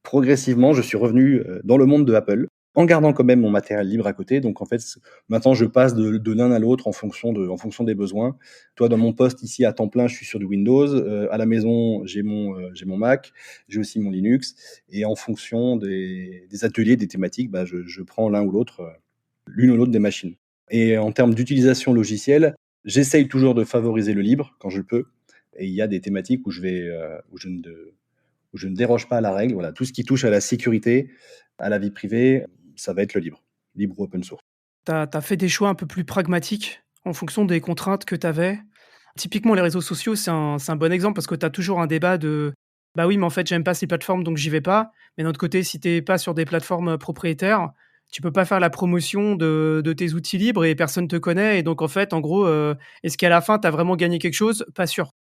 progressivement, je suis revenu, dans le monde de Apple, en gardant quand même mon matériel libre à côté. Donc en fait, maintenant je passe de l'un à l'autre en fonction des besoins. Toi, dans mon poste ici à temps plein, je suis sur du Windows. À la maison, j'ai mon Mac, j'ai aussi mon Linux. Et en fonction des ateliers, des thématiques, bah, je prends l'une ou l'autre des machines. Et en termes d'utilisation logicielle, j'essaye toujours de favoriser le libre quand je le peux. Et il y a des thématiques où je ne déroge pas à la règle. Voilà, tout ce qui touche à la sécurité, à la vie privée, ça va être le libre. Libre ou open source. Tu as fait des choix un peu plus pragmatiques en fonction des contraintes que tu avais. Typiquement, les réseaux sociaux, c'est un bon exemple parce que tu as toujours un débat de: «Bah, oui, mais en fait, j'aime pas ces plateformes, donc j'y vais pas». Mais d'un autre côté, si tu es pas sur des plateformes, propriétaires, tu peux pas faire la promotion de tes outils libres et personne te connaît et donc en fait, en gros, est-ce qu'à la fin, tu as vraiment gagné quelque chose? Pas sûr.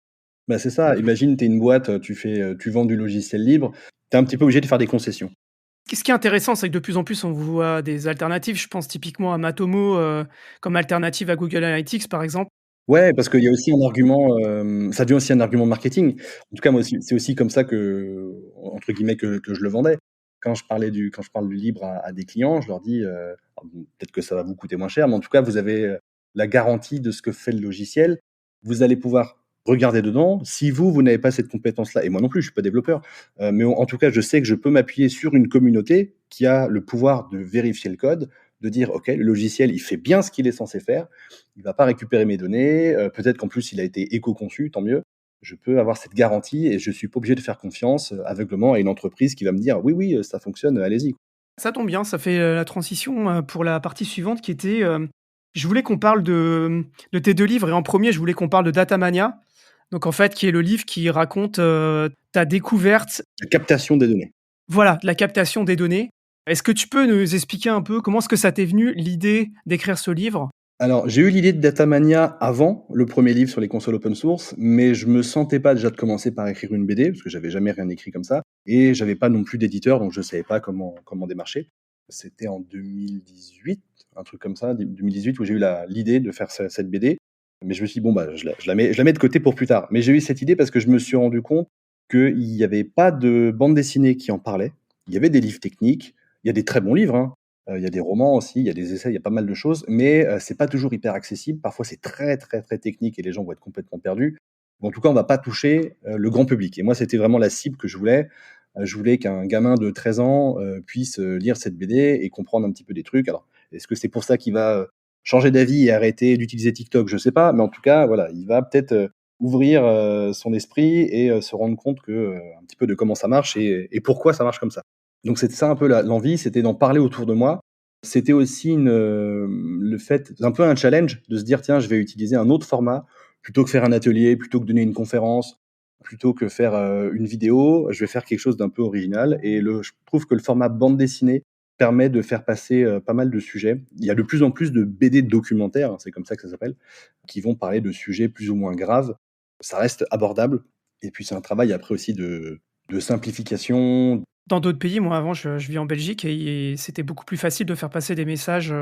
Bah, c'est ça, imagine tu es une boîte, tu vends du logiciel libre, tu es un petit peu obligé de faire des concessions. Ce qui est intéressant, c'est que de plus en plus, on voit des alternatives. Je pense typiquement à Matomo, comme alternative à Google Analytics, par exemple. Ouais, parce qu'il y a aussi un argument, ça devient aussi un argument marketing. En tout cas, moi aussi, c'est aussi comme ça que, entre guillemets, que je le vendais. Quand je parle du libre à des clients, je leur dis, alors bon, peut-être que ça va vous coûter moins cher, mais en tout cas, vous avez, la garantie de ce que fait le logiciel. Vous allez pouvoir regarder dedans. Si vous n'avez pas cette compétence-là et moi non plus, je suis pas développeur, mais en tout cas, je sais que je peux m'appuyer sur une communauté qui a le pouvoir de vérifier le code, de dire: «OK, le logiciel, il fait bien ce qu'il est censé faire». Il va pas récupérer mes données, peut-être qu'en plus il a été éco-conçu, tant mieux. Je peux avoir cette garantie et je suis pas obligé de faire confiance, aveuglément à une entreprise qui va me dire: «Oui, oui, ça fonctionne, allez-y». Ça tombe bien, ça fait, la transition, pour la partie suivante qui était, je voulais qu'on parle de tes 2 livres et en premier je voulais qu'on parle de Datamania. Donc en fait, qui est le livre qui raconte, ta découverte, La captation des données. voilà, de la captation des données. Est-ce que tu peux nous expliquer un peu comment est-ce que ça t'est venu l'idée d'écrire ce livre? Alors, j'ai eu l'idée de Datamania avant le premier livre sur les consoles open source, mais je me sentais pas déjà de commencer par écrire une BD, parce que j'avais jamais rien écrit comme ça et j'avais pas non plus d'éditeur, donc je savais pas comment démarcher. C'était en 2018, un truc comme ça, 2018 où j'ai eu l'idée de faire cette BD. Mais je me suis dit: «Bon, bah, je la mets de côté pour plus tard». Mais j'ai eu cette idée parce que je me suis rendu compte qu'il y avait pas de bande dessinée qui en parlait. Il y avait des livres techniques, il y a des très bons livres, hein. Il y a des romans aussi, il y a des essais, il y a pas mal de choses, mais c'est pas toujours hyper accessible. Parfois, c'est très, très, très technique et les gens vont être complètement perdus. Ou en tout cas, on va pas toucher, le grand public et moi, c'était vraiment la cible que je voulais. Je voulais qu'un gamin de 13 ans, puisse, lire cette BD et comprendre un petit peu des trucs. Alors, est-ce que c'est pour ça qu'il va, changer d'avis et arrêter d'utiliser TikTok? Je sais pas, mais en tout cas, voilà, il va peut-être, ouvrir, son esprit et se rendre compte que, un petit peu de comment ça marche et pourquoi ça marche comme ça. Donc c'était ça un peu l'envie, c'était d'en parler autour de moi. C'était aussi le fait un peu un challenge de se dire: «Tiens, je vais utiliser un autre format, plutôt que faire un atelier, plutôt que donner une conférence, plutôt que faire, une vidéo, je vais faire quelque chose d'un peu original» et je trouve que le format bande dessinée permet de faire passer, pas mal de sujets. Il y a de plus en plus de BD documentaires, hein, c'est comme ça que ça s'appelle, qui vont parler de sujets plus ou moins graves. Ça reste abordable et puis c'est un travail après aussi de simplification. Dans d'autres pays, moi avant je vis en Belgique et c'était beaucoup plus facile de faire passer des messages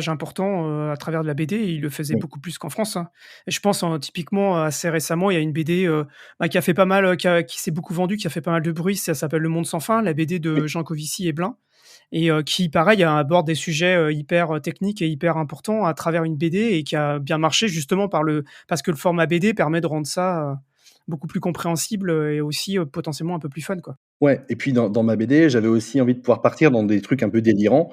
importants, à travers de la BD et ils le faisaient Oui, beaucoup plus qu'en France, hein. Et je pense typiquement assez récemment, il y a une BD, qui a fait pas mal, qui s'est beaucoup vendue, qui a fait pas mal de bruit, ça s'appelle Le Monde sans fin, la BD de oui. Jean Covici et Blin et qui pareil aborde des sujets, hyper, techniques et hyper importants à travers une BD et qui a bien marché justement parce que le format BD permet de rendre ça, beaucoup plus compréhensible, et aussi, potentiellement un peu plus fun, quoi. Ouais et puis dans ma BD, j'avais aussi envie de pouvoir partir dans des trucs un peu délirants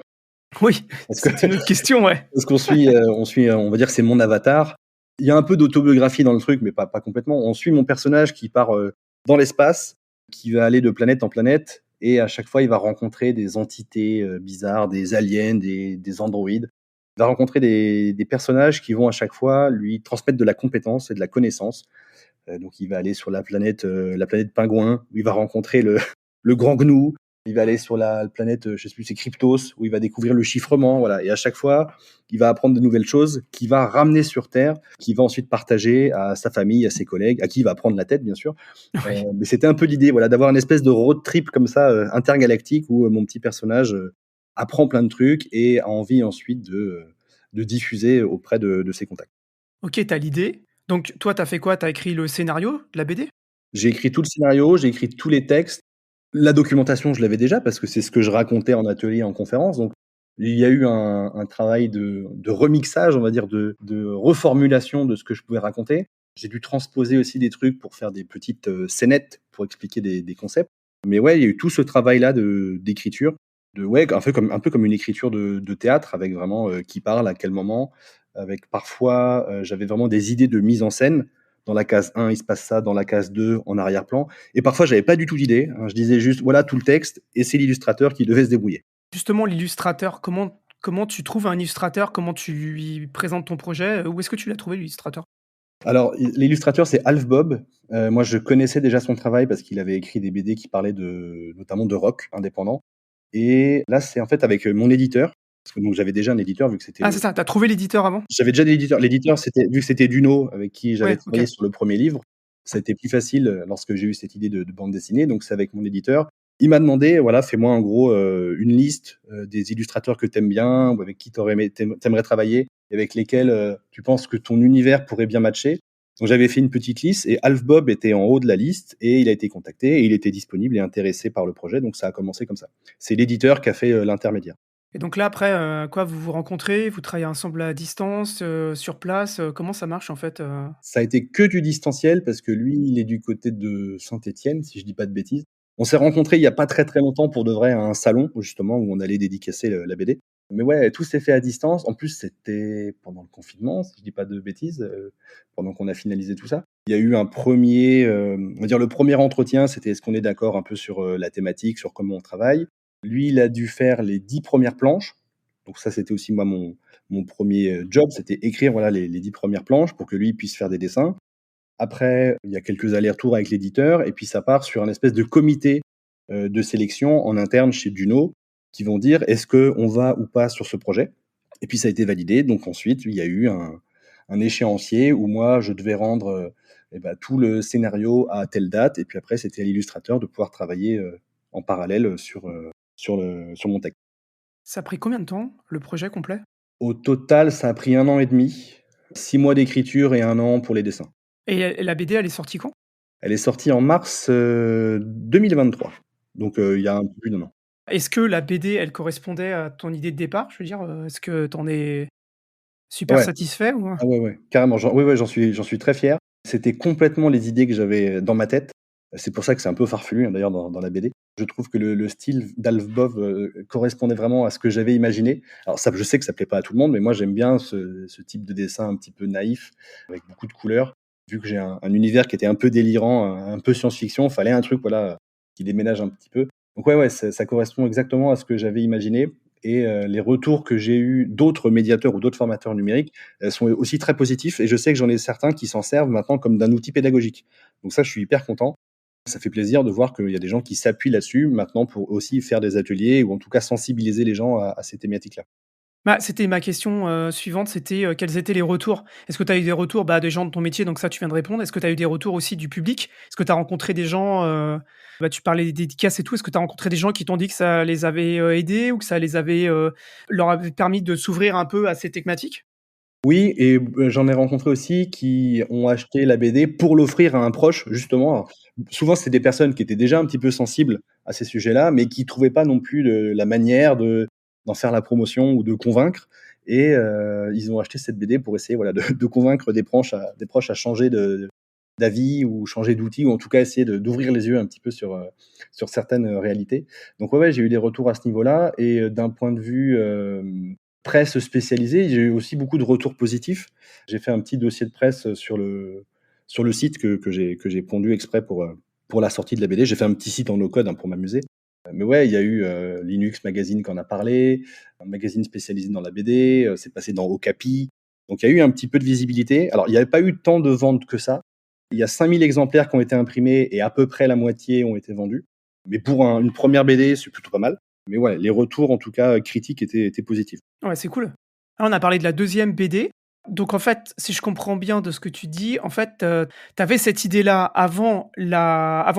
Oui, parce que c'est une autre question, ouais. parce qu'on suit, on va dire que c'est mon avatar. Il y a un peu d'autobiographie dans le truc, mais pas complètement. On suit mon personnage qui part, dans l'espace, qui va aller de planète en planète et à chaque fois, il va rencontrer des entités, bizarres, des aliens, des androïdes. Il va rencontrer des personnages qui vont à chaque fois lui transmettre de la compétence et de la connaissance. Donc il va aller sur la planète Pingouin, où il va rencontrer le le grand gnou. Il va aller sur la planète, je sais plus, c'est Cryptos, où il va découvrir le chiffrement, voilà et à chaque fois, il va apprendre de nouvelles choses qu'il va ramener sur terre, qu'il va ensuite partager à sa famille, à ses collègues, à qui il va prendre la tête, bien sûr. Oui. Mais c'était un peu l'idée, voilà, d'avoir une espèce de road trip comme ça, intergalactique où, mon petit personnage, apprend plein de trucs et a envie ensuite de diffuser auprès de ses contacts. OK, tu as l'idée. Donc toi, tu as fait quoi? Tu as écrit le scénario de la BD? J'ai écrit tout le scénario, j'ai écrit tous les textes. La documentation, je l'avais déjà parce que c'est ce que je racontais en atelier, en conférence, donc il y a eu un travail de remixage, on va dire, de reformulation de ce que je pouvais raconter. J'ai dû transposer aussi des trucs pour faire des petites, scénettes pour expliquer des concepts. Mais ouais, il y a eu tout ce travail-là d'écriture, ouais, un peu comme une écriture de théâtre avec vraiment, qui parle, à quel moment, avec parfois, j'avais vraiment des idées de mise en scène. Dans la case 1, il se passe ça, dans la case 2, en arrière-plan. Et parfois, j'avais pas du tout d'idée, hein. Je disais juste: «Voilà tout le texte» et c'est l'illustrateur qui devait se débrouiller. Justement, l'illustrateur, comment tu trouves un illustrateur? Comment tu lui présentes ton projet? Où est-ce que tu l'as trouvé l'illustrateur? Alors, l'illustrateur, c'est Alf Bob. Moi, je connaissais déjà son travail parce qu'il avait écrit des BD qui parlaient notamment de rock indépendant. Et là, c'est en fait avec, mon éditeur, parce que donc j'avais déjà un éditeur vu que c'était Ah, c'est ça, tu as trouvé l'éditeur avant? j'avais déjà l'éditeur. L'éditeur, c'était vu que c'était Duno avec qui j'avais Ouais, OK. travaillé sur le premier livre, ça a été plus facile, lorsque j'ai eu cette idée de bande dessinée, donc c'est avec mon éditeur. Il m'a demandé, voilà: «Fais-moi en gros, une liste, des illustrateurs que tu aimes bien ou avec qui tu aimerais travailler et avec lesquels, tu penses que ton univers pourrait bien matcher». Donc j'avais fait une petite liste et Alf Bob était en haut de la liste et il a été contacté et il était disponible et intéressé par le projet, donc ça a commencé comme ça. C'est l'éditeur qui a fait, l'intermédiaire. Et donc là, après, quoi, vous vous rencontrez, vous travaillez ensemble à distance, sur place, comment ça marche en fait? Ça a été que du distanciel parce que lui, il est du côté de Saint-Étienne, si je dis pas de bêtises. On s'est rencontrés il y a pas très, très longtemps pour de vrai à un salon, justement, où on allait dédicacer la BD. Mais ouais, tout s'est fait à distance. En plus, c'était pendant le confinement, si je dis pas de bêtises, pendant qu'on a finalisé tout ça. Il y a eu un premier, on va dire le premier entretien, c'était: «Est-ce qu'on est d'accord un peu sur, la thématique, sur comment on travaille?» Lui, il a dû faire les 10 premières planches. Donc ça, c'était aussi moi mon premier job, c'était écrire, voilà, les 10 premières planches pour que lui puisse faire des dessins. Après, il y a quelques allers-retours avec l'éditeur et puis ça part sur un espèce de comité, de sélection en interne chez Duno qui vont dire: «Est-ce qu'on va ou pas sur ce projet?» Et puis ça a été validé, donc ensuite il y a eu un échéancier où moi je devais rendre, tout le scénario à telle date et puis après c'était à l'illustrateur de pouvoir travailler, en parallèle, sur mon texte. Ça a pris combien de temps, le projet complet? Au total, ça a pris 1 an et demi, 6 mois d'écriture et 1 an pour les dessins. Et la BD, elle est sortie quand? Elle est sortie en mars, 2023, donc il y a un peu plus d'1 an. Est-ce que la BD, elle correspondait à ton idée de départ? Je veux dire, est-ce que tu en es super Ouais, satisfait ou? ah ouais, ouais, carrément, oui, ouais, j'en suis très fier. C'était complètement les idées que j'avais dans ma tête. C'est pour ça que c'est un peu farfelu, hein, d'ailleurs dans la BD. Je trouve que le style d'Alf Bov, correspondait vraiment à ce que j'avais imaginé. Alors ça, je sais que ça plaît pas à tout le monde, mais moi j'aime bien ce type de dessin un petit peu naïf, avec beaucoup de couleurs. Vu que j'ai un univers qui était un peu délirant, un peu science-fiction, fallait un truc, voilà, qui déménage un petit peu. Donc ouais, ouais, ça correspond exactement à ce que j'avais imaginé et les retours que j'ai eus d'autres médiateurs ou d'autres formateurs numériques, sont aussi très positifs et je sais que j'en ai certains qui s'en servent maintenant comme d'un outil pédagogique. Donc ça, je suis hyper content. Ça fait plaisir de voir qu'il y a des gens qui s'appuient là-dessus maintenant pour aussi faire des ateliers ou en tout cas sensibiliser les gens à ces thématiques-là. Bah, c'était ma question, suivante, c'était, quels étaient les retours? Est-ce que tu as eu des retours, bah, des gens de ton métier, donc ça tu viens de répondre. Est-ce que tu as eu des retours aussi du public? Est-ce que tu as rencontré des gens, bah, tu parlais des dédicaces et tout, est-ce que tu as rencontré des gens qui t'ont dit que ça les avait, aidés ou que ça les avait, leur avait permis de s'ouvrir un peu à ces thématiques? Oui et j'en ai rencontré aussi qui ont acheté la BD pour l'offrir à un proche justement. Alors, souvent, c'est des personnes qui étaient déjà un petit peu sensibles à ces sujets-là, mais qui trouvaient pas non plus la manière d'en faire la promotion ou de convaincre et ils ont acheté cette BD pour essayer, voilà, de convaincre des proches à changer d'avis ou changer d'outil ou en tout cas essayer d'ouvrir les yeux un petit peu sur certaines, réalités. Donc ouais, ouais, j'ai eu des retours à ce niveau-là et d'un point de vue, presse spécialisée, j'ai eu aussi beaucoup de retours positifs. J'ai fait un petit dossier de presse, sur le site que j'ai pondu exprès pour la sortie de la BD. J'ai fait un petit site en no code, hein, pour m'amuser. Mais ouais, il y a eu, Linux Magazine qui en a parlé, un magazine spécialisé dans la BD, c'est passé dans Okapi. Donc il y a eu un petit peu de visibilité. Alors il n'y avait pas eu tant de ventes que ça. Il y a 5 000 exemplaires qui ont été imprimés et à peu près la moitié ont été vendus. Mais pour une première BD, c'est plutôt pas mal. Mais ouais, les retours en tout cas, critiques étaient positifs. Ouais, c'est cool. Là, on a parlé de la deuxième BD. Donc en fait, si je comprends bien de ce que tu dis, en fait, tu avais cette idée-là avant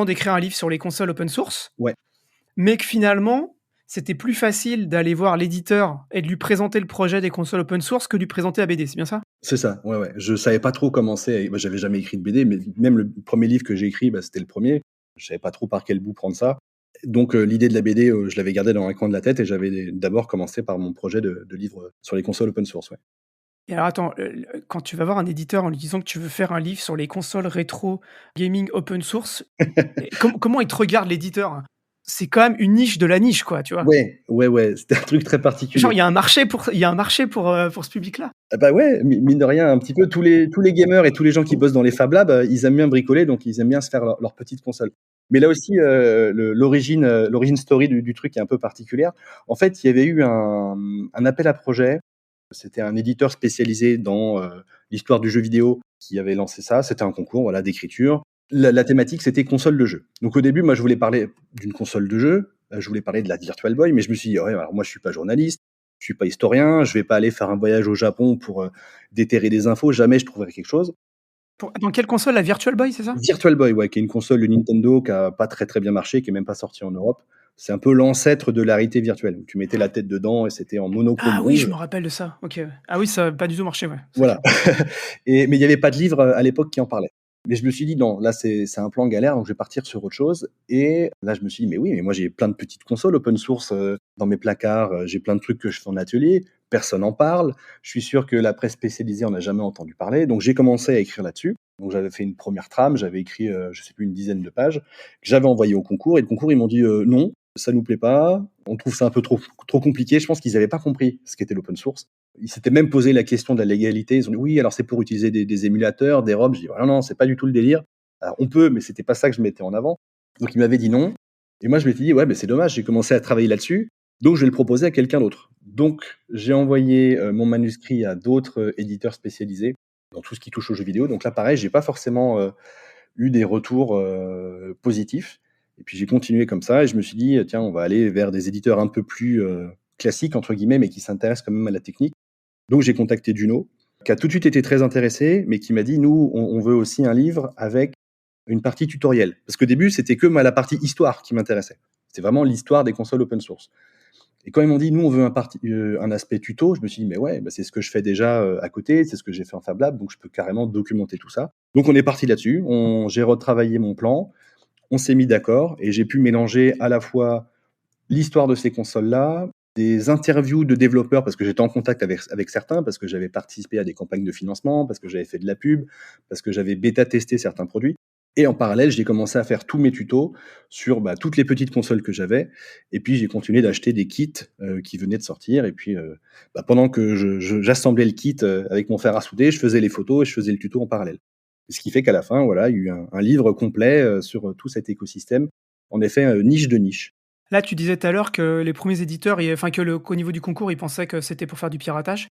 d'écrire un livre sur les consoles open source, Ouais, mais que finalement, c'était plus facile d'aller voir l'éditeur et de lui présenter le projet des consoles open source que de lui présenter la BD, c'est bien ça? c'est ça, ouais, ouais. Je savais pas trop commencer. J'avais jamais écrit de BD, mais même le premier livre que j'ai écrit, bah, c'était le premier. Je savais pas trop par quel bout prendre ça. Donc l'idée de la BD, je l'avais gardée dans un coin de la tête et j'avais d'abord commencé par mon projet de livre, sur les consoles open source, ouais. Et alors attends, quand tu vas voir un éditeur en lui disant que tu veux faire un livre sur les consoles rétro gaming open source, et comment il te regarde l'éditeur? C'est quand même une niche de la niche, quoi, tu vois? Ouais, ouais, ouais, c'était un truc très Genre particulier. il y a un marché pour ce public-là? Ah bah, ouais, mine de rien, un petit peu tous les gamers et tous les gens qui bossent dans les Fab Labs, ils aiment bien bricoler, donc ils aiment bien se faire leur petite console. Mais là aussi, l'origine story du truc est un peu particulière. En fait, il y avait eu un appel à projet. C'était un éditeur spécialisé dans, l'histoire du jeu vidéo qui avait lancé ça. C'était un concours, voilà, d'écriture. La thématique, c'était console de jeu. Donc au début, moi, je voulais parler d'une console de jeu, je voulais parler de la Virtual Boy, mais je me suis dit: «Ouais, alors moi, je suis pas journaliste, je suis pas historien, je vais pas aller faire un voyage au Japon pour, déterrer des infos, jamais je trouverai quelque chose». Dans quelle console? La Virtual Boy, c'est ça? Virtual Boy, ouais, qui est une console de Nintendo qui a pas très, très bien marché, qui est même pas sortie en Europe. C'est un peu l'ancêtre de la réalité virtuelle, où tu mettais la tête dedans et c'était en monochrome Ah oui, je rouge. me rappelle de ça. OK, ouais. Ah oui, ça a pas du tout marché, ouais, c'est Voilà. clair. Mais il y avait pas de livre, à l'époque qui en parlait. Mais je me suis dit: «Non, là, c'est un plan galère, donc je vais partir sur autre chose» et là, je me suis dit: «Mais oui, mais moi, j'ai plein de petites consoles open source, dans mes placards, j'ai plein de trucs que je fais en atelier, personne en parle. Je suis sûr que la presse spécialisée en a jamais entendu parler». Donc j'ai commencé à écrire là-dessus. Donc j'avais fait une première trame, j'avais écrit, je sais plus, une dizaine de pages, que j'avais envoyé au concours et le concours, ils m'ont dit: «Non, ça nous plaît pas, on trouve ça un peu trop compliqué». Je pense qu'ils avaient pas compris ce qu'était l'open source. Ils s'étaient même posé la question de la légalité. Ils ont dit: «Oui, alors c'est pour utiliser des émulateurs, des ROM». Je dis: «Non, non, c'est pas du tout le délire. Alors on peut, mais c'était pas ça que je mettais en avant». Donc ils m'avaient dit non et moi je m'étais dit: «Ouais, mais c'est dommage, j'ai commencé à travailler là-dessus, donc je vais le proposer à quelqu'un d'autre». Donc j'ai envoyé, mon manuscrit à d'autres, éditeurs spécialisés dans tout ce qui touche aux jeux vidéo. Donc là, pareil, j'ai pas forcément, eu des retours, positifs et puis j'ai continué comme ça et je me suis dit: «Tiens, on va aller vers des éditeurs un peu plus, "classiques" entre guillemets, mais qui s'intéressent quand même à la technique». Donc j'ai contacté Juno, qui a tout de suite été très intéressé, mais qui m'a dit: «Nous, on veut aussi un livre avec une partie tutoriel». Parce qu'au début, c'était que moi la partie histoire qui m'intéressait. C'était vraiment l'histoire des consoles open source. Et quand ils m'ont dit: «Nous, on veut un aspect tuto», je me suis dit: «Mais ouais, bah, c'est ce que je fais déjà, à côté, c'est ce que j'ai fait en Fab Lab, donc je peux carrément documenter tout ça». Donc on est parti là-dessus, j'ai retravaillé mon plan, on s'est mis d'accord et j'ai pu mélanger à la fois l'histoire de ces consoles-là, des interviews de développeurs parce que j'étais en contact avec certains, parce que j'avais participé à des campagnes de financement, parce que j'avais fait de la pub, parce que j'avais bêta testé certains produits et en parallèle, j'ai commencé à faire tous mes tutos sur, bah, toutes les petites consoles que j'avais et puis j'ai continué d'acheter des kits, qui venaient de sortir et puis, bah, pendant que j'assemblais le kit, avec mon fer à souder, je faisais les photos et je faisais le tuto en parallèle. Ce qui fait qu'à la fin, voilà, il y a eu un livre complet, sur, tout cet écosystème. En effet, niche de niche. Là, tu disais tout à l'heure que les premiers éditeurs, qu'au niveau du concours, ils pensaient que c'était pour faire du piratage.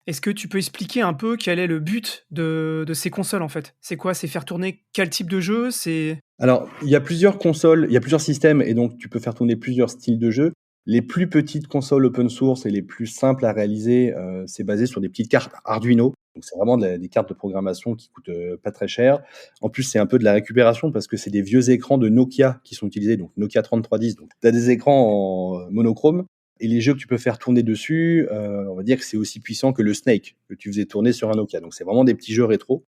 Est-ce que tu peux expliquer un peu quel est le but de ces consoles, en fait? C'est quoi? C'est faire tourner quel type de jeu? C'est Alors, il y a plusieurs consoles, il y a plusieurs systèmes et donc tu peux faire tourner plusieurs styles de jeux. Les plus petites consoles open source et les plus simples à réaliser, c'est basé sur des petites cartes Arduino. Donc c'est vraiment des cartes de programmation qui coûtent, pas très cher. En plus, c'est un peu de la récupération parce que c'est des vieux écrans de Nokia qui sont utilisés, donc Nokia 3310. Donc tu as des écrans en, monochrome et les jeux que tu peux faire tourner dessus, on va dire que c'est aussi puissant que le Snake que tu faisais tourner sur un Nokia. Donc c'est vraiment des petits jeux rétro,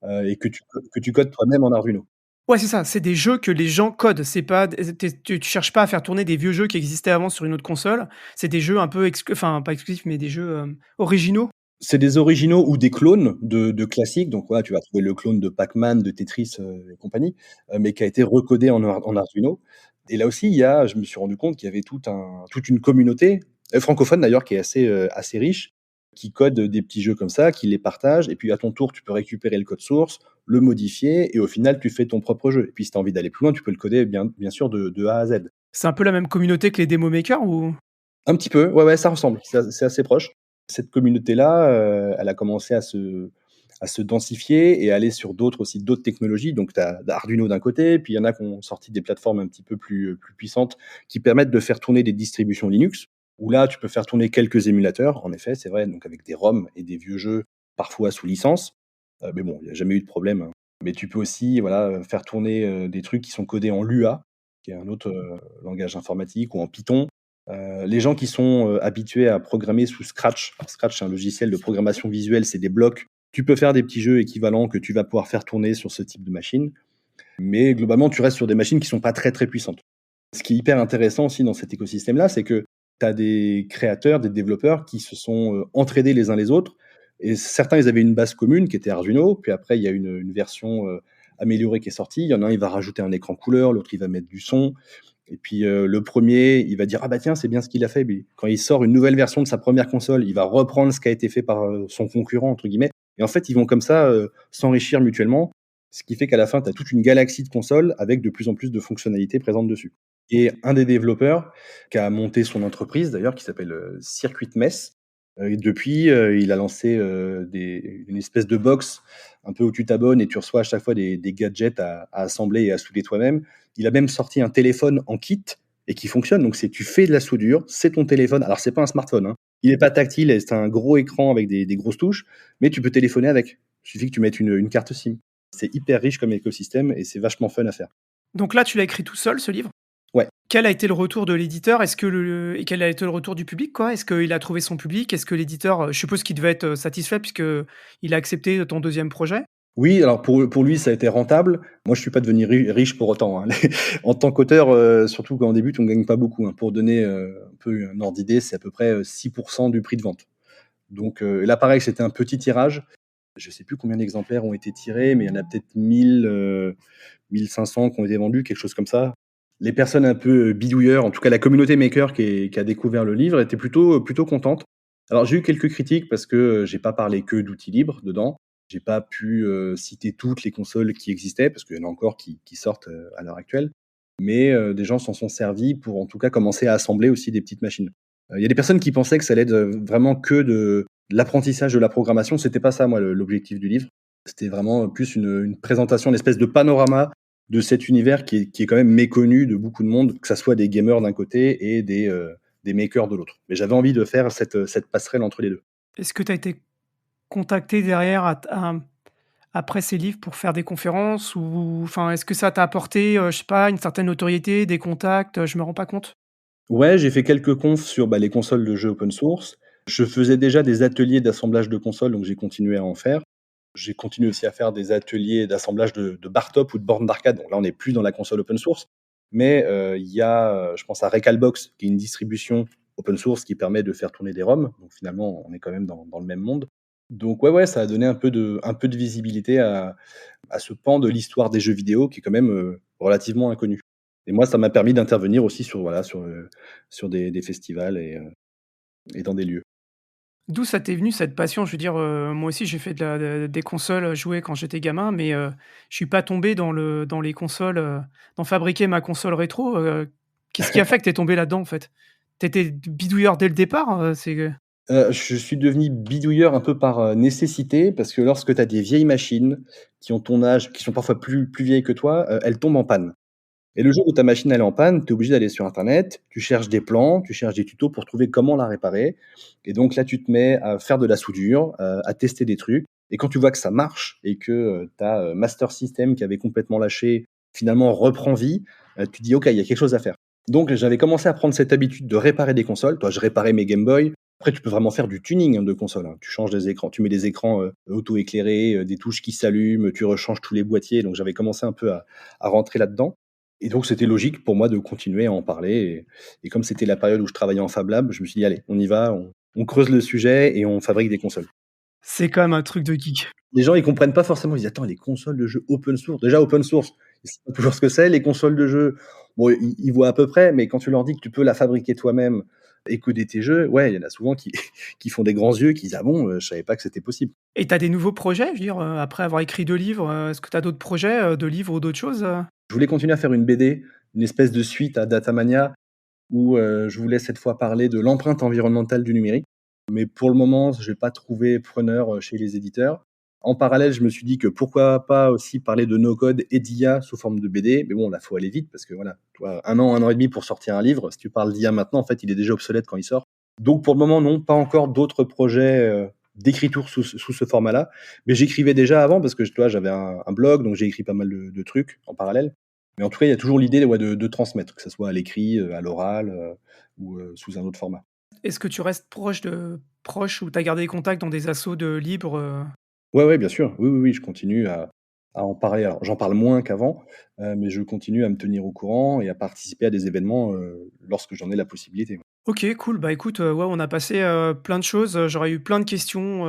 et que tu codes toi-même en Arduino. ouais, c'est ça, c'est des jeux que les gens codent. C'est pas d tu cherches pas à faire tourner des vieux jeux qui existaient avant sur une autre console. C'est des jeux un peu enfin pas exclusifs, mais des jeux, originaux. C'est des originaux ou des clones de classiques, donc voilà, tu vas trouver le clone de Pac-Man, de Tetris, et compagnie, mais qui a été recodé en Arduino et là aussi, je me suis rendu compte qu'il y avait toute une communauté, francophone d'ailleurs, qui est assez riche, qui code des petits jeux comme ça, qui les partage et puis à ton tour, tu peux récupérer le code source, le modifier et au final, tu fais ton propre jeu et puis si tu as envie d'aller plus loin, tu peux le coder bien sûr de A à Z. C'est un peu la même communauté que les démo makers ou? Un petit peu, ouais, ouais, ça ressemble, c'est assez proche. Cette communauté-là, elle a commencé à se densifier et à aller sur d'autres technologies. Donc tu as Arduino d'un côté, puis il y en a qui ont sorti des plateformes un petit peu plus puissantes qui permettent de faire tourner des distributions Linux, où là, tu peux faire tourner quelques émulateurs, en effet, c'est vrai, donc avec des ROM et des vieux jeux, parfois sous licence. Mais bon, il y a jamais eu de problème, hein. Mais tu peux aussi, voilà, faire tourner, des trucs qui sont codés en Lua, qui est un autre, langage informatique ou en Python. Les gens qui sont, habitués à programmer sous Scratch. Alors Scratch, c'est un logiciel de programmation visuelle, c'est des blocs. Tu peux faire des petits jeux équivalents que tu vas pouvoir faire tourner sur ce type de machine, mais globalement, tu restes sur des machines qui sont pas très, très puissantes. Ce qui est hyper intéressant aussi dans cet écosystème-là, c'est que tu as des créateurs, des développeurs qui se sont, entraidés les uns les autres et certains, ils avaient une base commune qui était Arduino, puis après il y a une version, améliorée qui est sortie. Il y en a un, il va rajouter un écran couleur, l'autre, il va mettre du son. Et puis le premier, il va dire: «Ah bah tiens, c'est bien ce qu'il a fait». Puis quand il sort une nouvelle version de sa première console, il va reprendre ce qui a été fait par, son «concurrent» entre guillemets et en fait, ils vont comme ça, s'enrichir mutuellement, ce qui fait qu'à la fin, tu as toute une galaxie de consoles avec de plus en plus de fonctionnalités présentes dessus et un des développeurs qui a monté son entreprise d'ailleurs qui s'appelle, Circuit Mess, et depuis, il a lancé, une espèce de box un peu où tu t'abonnes et tu reçois à chaque fois des gadgets à assembler et à souder toi-même. Il a même sorti un téléphone en kit et qui fonctionne. Donc, tu fais de la soudure, c'est ton téléphone. Alors, c'est pas un smartphone, hein. Il est pas tactile, et c'est un gros écran avec des grosses touches, mais tu peux téléphoner avec. Il suffit que tu mettes une carte SIM. C'est hyper riche comme écosystème et c'est vachement fun à faire. Donc là, tu l'as écrit tout seul, ce livre? Ouais. Quel a été le retour de l'éditeur? Est-ce que le et quel a été le retour du public, quoi? Est-ce qu'il a trouvé son public? Est-ce que l'éditeur, je suppose qu'il devait être, satisfait puisqu'il a accepté ton deuxième projet? Oui, alors pour lui, ça a été rentable. Moi, je suis pas devenu riche pour autant, hein. En tant qu'auteur, surtout quand on débute, on gagne pas beaucoup, hein. Pour donner, un peu un ordre d'idée, c'est à peu près, 6 du prix de vente. Donc, là, pareil, c'était un petit tirage. Je sais plus combien d'exemplaires ont été tirés, mais il y en a peut-être 1000, 1 500 qui ont été vendus, quelque chose comme ça. Les personnes un peu, bidouilleurs, en tout cas la communauté maker qui a découvert le livre était plutôt contente. Alors j'ai eu quelques critiques parce que, j'ai pas parlé que d'outils libres dedans. J'ai pas pu, citer toutes les consoles qui existaient parce qu'il y en a encore qui sortent, à l'heure actuelle. Mais, des gens s'en sont servis pour en tout cas commencer à assembler aussi des petites machines. Il y a des personnes qui pensaient que ça allait être, vraiment que de l'apprentissage de la programmation. C'était pas ça moi l'objectif du livre. C'était vraiment plus une présentation, une espèce de panorama de cet univers qui est quand même méconnu de beaucoup de monde, que ça soit des gamers d'un côté et des makers de l'autre. Mais j'avais envie de faire cette passerelle entre les 2. Est-ce que tu as été contacté derrière après ces livres pour faire des conférences ou enfin, est-ce que ça t'a apporté, je sais pas, une certaine notoriété, des contacts? Je me rends pas compte. Ouais, j'ai fait quelques confs sur, bah, les consoles de jeux open source. Je faisais déjà des ateliers d'assemblage de consoles, donc j'ai continué à en faire. J'ai continué aussi à faire des ateliers d'assemblage de bar top ou de bornes d'arcade. Donc là, on n'est plus dans la console open source, mais il y a, je pense à Recalbox, qui est une distribution open source qui permet de faire tourner des ROM. Donc finalement, on est quand même dans le même monde. Donc ouais, ouais, ça a donné un peu de visibilité à ce pan de l'histoire des jeux vidéo qui est quand même, relativement inconnu. Et moi, ça m'a permis d'intervenir aussi sur, voilà, sur des festivals et dans des lieux. D'où ça t'est venu cette passion? Je veux dire, moi aussi j'ai fait des consoles, jouer quand j'étais gamin, mais je suis pas tombé dans les consoles, dans fabriquer ma console rétro, qu'est-ce qui a fait que tu es tombé là-dedans, en fait? Tu étais bidouilleur dès le départ, c'est Je suis devenu bidouilleur un peu par, nécessité parce que lorsque tu as des vieilles machines qui ont ton âge, qui sont parfois plus vieilles que toi, elles tombent en panne et le jour où ta machine elle est en panne, tu es obligé d'aller sur internet, tu cherches des plans, tu cherches des tutos pour trouver comment la réparer et donc là, tu te mets à faire de la soudure, à tester des trucs et quand tu vois que ça marche et que, ta, Master System qui avait complètement lâché, finalement reprend vie, tu dis: «OK, il y a quelque chose à faire». Donc j'avais commencé à prendre cette habitude de réparer des consoles. Toi, je réparais mes Game Boy. Après, tu peux vraiment faire du tuning, hein, de console, hein. Tu changes des écrans, tu mets des écrans, auto-éclairés, des touches qui s'allument, tu rechanges tous les boîtiers. Donc j'avais commencé un peu à rentrer là-dedans et donc c'était logique pour moi de continuer à en parler et comme c'était la période où je travaillais en Fab Lab, je me suis dit: «Allez, on y va, on creuse le sujet et on fabrique des consoles». C'est quand même un truc de geek. Les gens, ils comprennent pas forcément. Ils disent: «Attends, les consoles de jeux open source». Déjà open source, ils savent pas toujours ce que c'est. Les consoles de jeux, bon, ils voient à peu près, mais quand tu leur dis que tu peux la fabriquer toi-même et coder tes jeux, ouais, il y en a souvent qui qui font des grands yeux, qui disent: «Ah bon? Je savais pas que c'était possible». Et tu as des nouveaux projets? Je veux dire, après avoir écrit 2 livres, est-ce que tu as d'autres projets, de livres ou d'autres choses? Je voulais continuer à faire une BD, une espèce de suite à Datamania où, je voulais cette fois parler de l'empreinte environnementale du numérique. Mais pour le moment, j'ai pas trouvé preneur, chez les éditeurs. En parallèle, je me suis dit que pourquoi pas aussi parler de no code et d'IA sous forme de BD. Mais bon, là, faut aller vite parce que voilà, tu vois, 1 an et demi pour sortir un livre. Si tu parles d'IA maintenant, en fait, il est déjà obsolète quand il sort. Donc pour le moment, non, pas encore d'autres projets, d'écriture sous ce format-là. Mais j'écrivais déjà avant parce que tu vois, j'avais un blog, donc j'ai écrit pas mal de trucs en parallèle. Mais en tout cas, il y a toujours l'idée, ouais, de transmettre, que ça soit à l'écrit, à l'oral, ou, sous un autre format. Est-ce que tu restes proche ou tu as gardé des contacts dans des assos de libres? Ouais, ouais, bien sûr. Oui, oui, oui, je continue à en parler. Alors, j'en parle moins qu'avant, mais je continue à me tenir au courant et à participer à des événements, lorsque j'en ai la possibilité, ouais. OK, cool. Bah, écoute, ouais, on a passé, plein de choses, j'aurais eu plein de questions,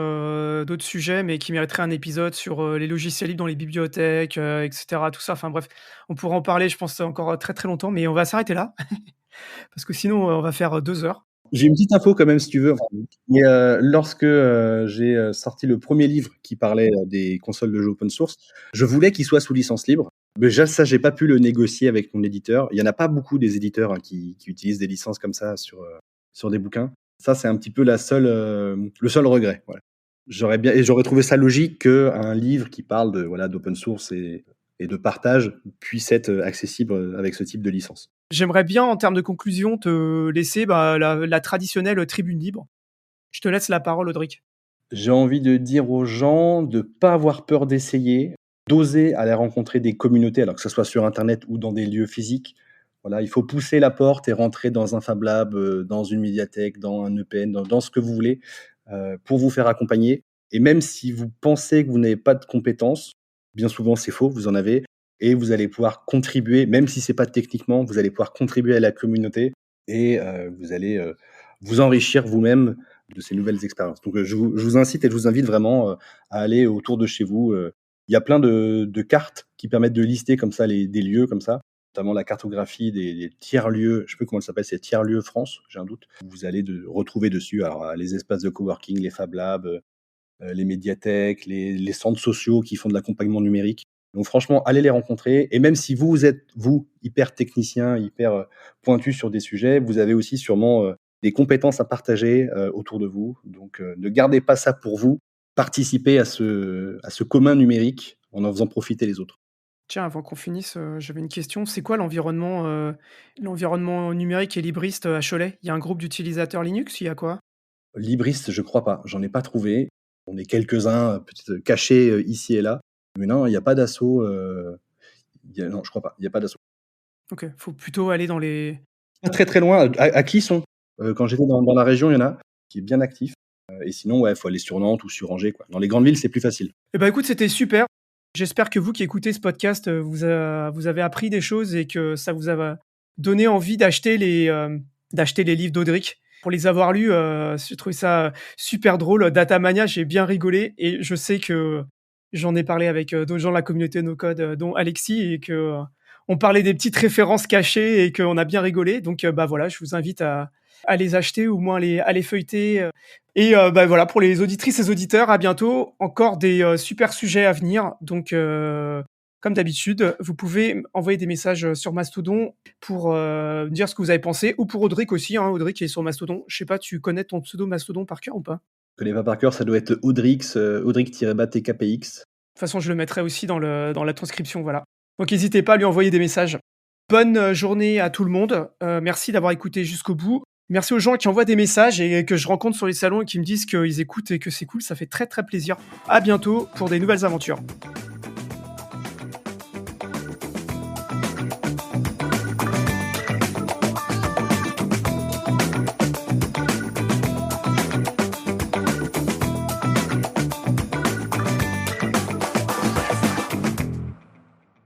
d'autres sujets, mais qui mériteraient un épisode sur, les logiciels libres dans les bibliothèques, et cetera, tout ça. Enfin bref, on pourra en parler, je pense, encore, très, très longtemps, mais on va s'arrêter là, parce que sinon, on va faire, 2 heures. J'ai une petite info quand même si tu veux, enfin, mais, lorsque, j'ai, sorti le premier livre qui parlait, des consoles de jeux open source, je voulais qu'il soit sous licence libre. Déjà ça, j'ai pas pu le négocier avec mon éditeur. Il y en a pas beaucoup des éditeurs, hein, qui utilisent des licences comme ça sur des bouquins. Ça, c'est un petit peu le seul regret, voilà. J'aurais trouvé ça logique qu'un livre qui parle de, voilà, d'open source et de partage puisse être, accessible, avec ce type de licence. J'aimerais bien, en termes de conclusion, te laisser, bah, la traditionnelle tribune libre. Je te laisse la parole, Audric. J'ai envie de dire aux gens de pas avoir peur d'essayer, d'oser aller rencontrer des communautés, alors que ce soit sur internet ou dans des lieux physiques. Voilà, il faut pousser la porte et rentrer dans un Fab Lab, dans une médiathèque, dans un EPN, dans ce que vous voulez, pour vous faire accompagner et même si vous pensez que vous n'avez pas de compétences, bien souvent c'est faux, vous en avez et vous allez pouvoir contribuer, même si c'est pas techniquement, vous allez pouvoir contribuer à la communauté et vous allez, vous enrichir vous-même de ces nouvelles expériences. Donc, je vous incite et je vous invite vraiment, à aller autour de chez vous, il y a plein de cartes qui permettent de lister comme ça des lieux comme ça, notamment la cartographie des tiers-lieux, je sais plus comment elle s'appelle, c'est tiers-lieux France, j'ai un doute. Vous allez retrouver dessus alors, les espaces de coworking, les Fab Labs, les médiathèques, les centres sociaux qui font de l'accompagnement numérique. Donc franchement, allez les rencontrer et même si vous êtes, vous, hyper technicien, hyper, pointu sur des sujets, vous avez aussi sûrement, des compétences à partager, autour de vous. Donc, ne gardez pas ça pour vous. Participez à ce commun numérique en faisant profiter les autres. Tiens, avant qu'on finisse, j'avais une question. C'est quoi l'environnement numérique et libriste, à Cholet? Il y a un groupe d'utilisateurs Linux? Il y a quoi? Libriste, je crois pas, j'en ai pas trouvé. On est quelques-uns, peut-être cachés, ici et là. Mais non, il y a pas d'assaut, non, je crois pas, il y a pas d'assaut. OK, faut plutôt aller dans les Pas très, très loin, à Clisson. Quand j'étais dans la région, il y en a qui est bien actif, et sinon, ouais, faut aller sur Nantes ou sur Angers, quoi. Dans les grandes villes, c'est plus facile. eh ben, écoute, c'était super. J'espère que vous qui écoutez ce podcast, vous avez appris des choses et que ça vous a donné envie d'acheter les livres d'Audric. Pour les avoir lus, j'ai trouvé ça super drôle. Datamania, j'ai bien rigolé et je sais que j'en ai parlé avec, d'autres gens de la communauté no code, dont Alexis et que, on parlait des petites références cachées et qu'on a bien rigolé. Donc, bah, voilà, je vous invite à les acheter ou au moins à les feuilleter, et bah, voilà, pour les auditrices et auditeurs, à bientôt. Encore des super sujets à venir. Donc, comme d'habitude, vous pouvez envoyer des messages sur Mastodon pour dire ce que vous avez pensé, ou pour Audric aussi, hein, Audric est sur Mastodon. Je sais pas, tu connais ton pseudo Mastodon par cœur ou pas? Je connais pas par cœur, ça doit être Audrix, Audric-TKPX. De toute façon, je le mettrai aussi dans la transcription, voilà. Donc n'hésitez pas à lui envoyer des messages. Bonne journée à tout le monde. Merci d'avoir écouté jusqu'au bout. Merci aux gens qui envoient des messages et que je rencontre sur les salons et qui me disent qu'ils écoutent et que c'est cool. Ça fait très très plaisir. À bientôt pour des nouvelles aventures.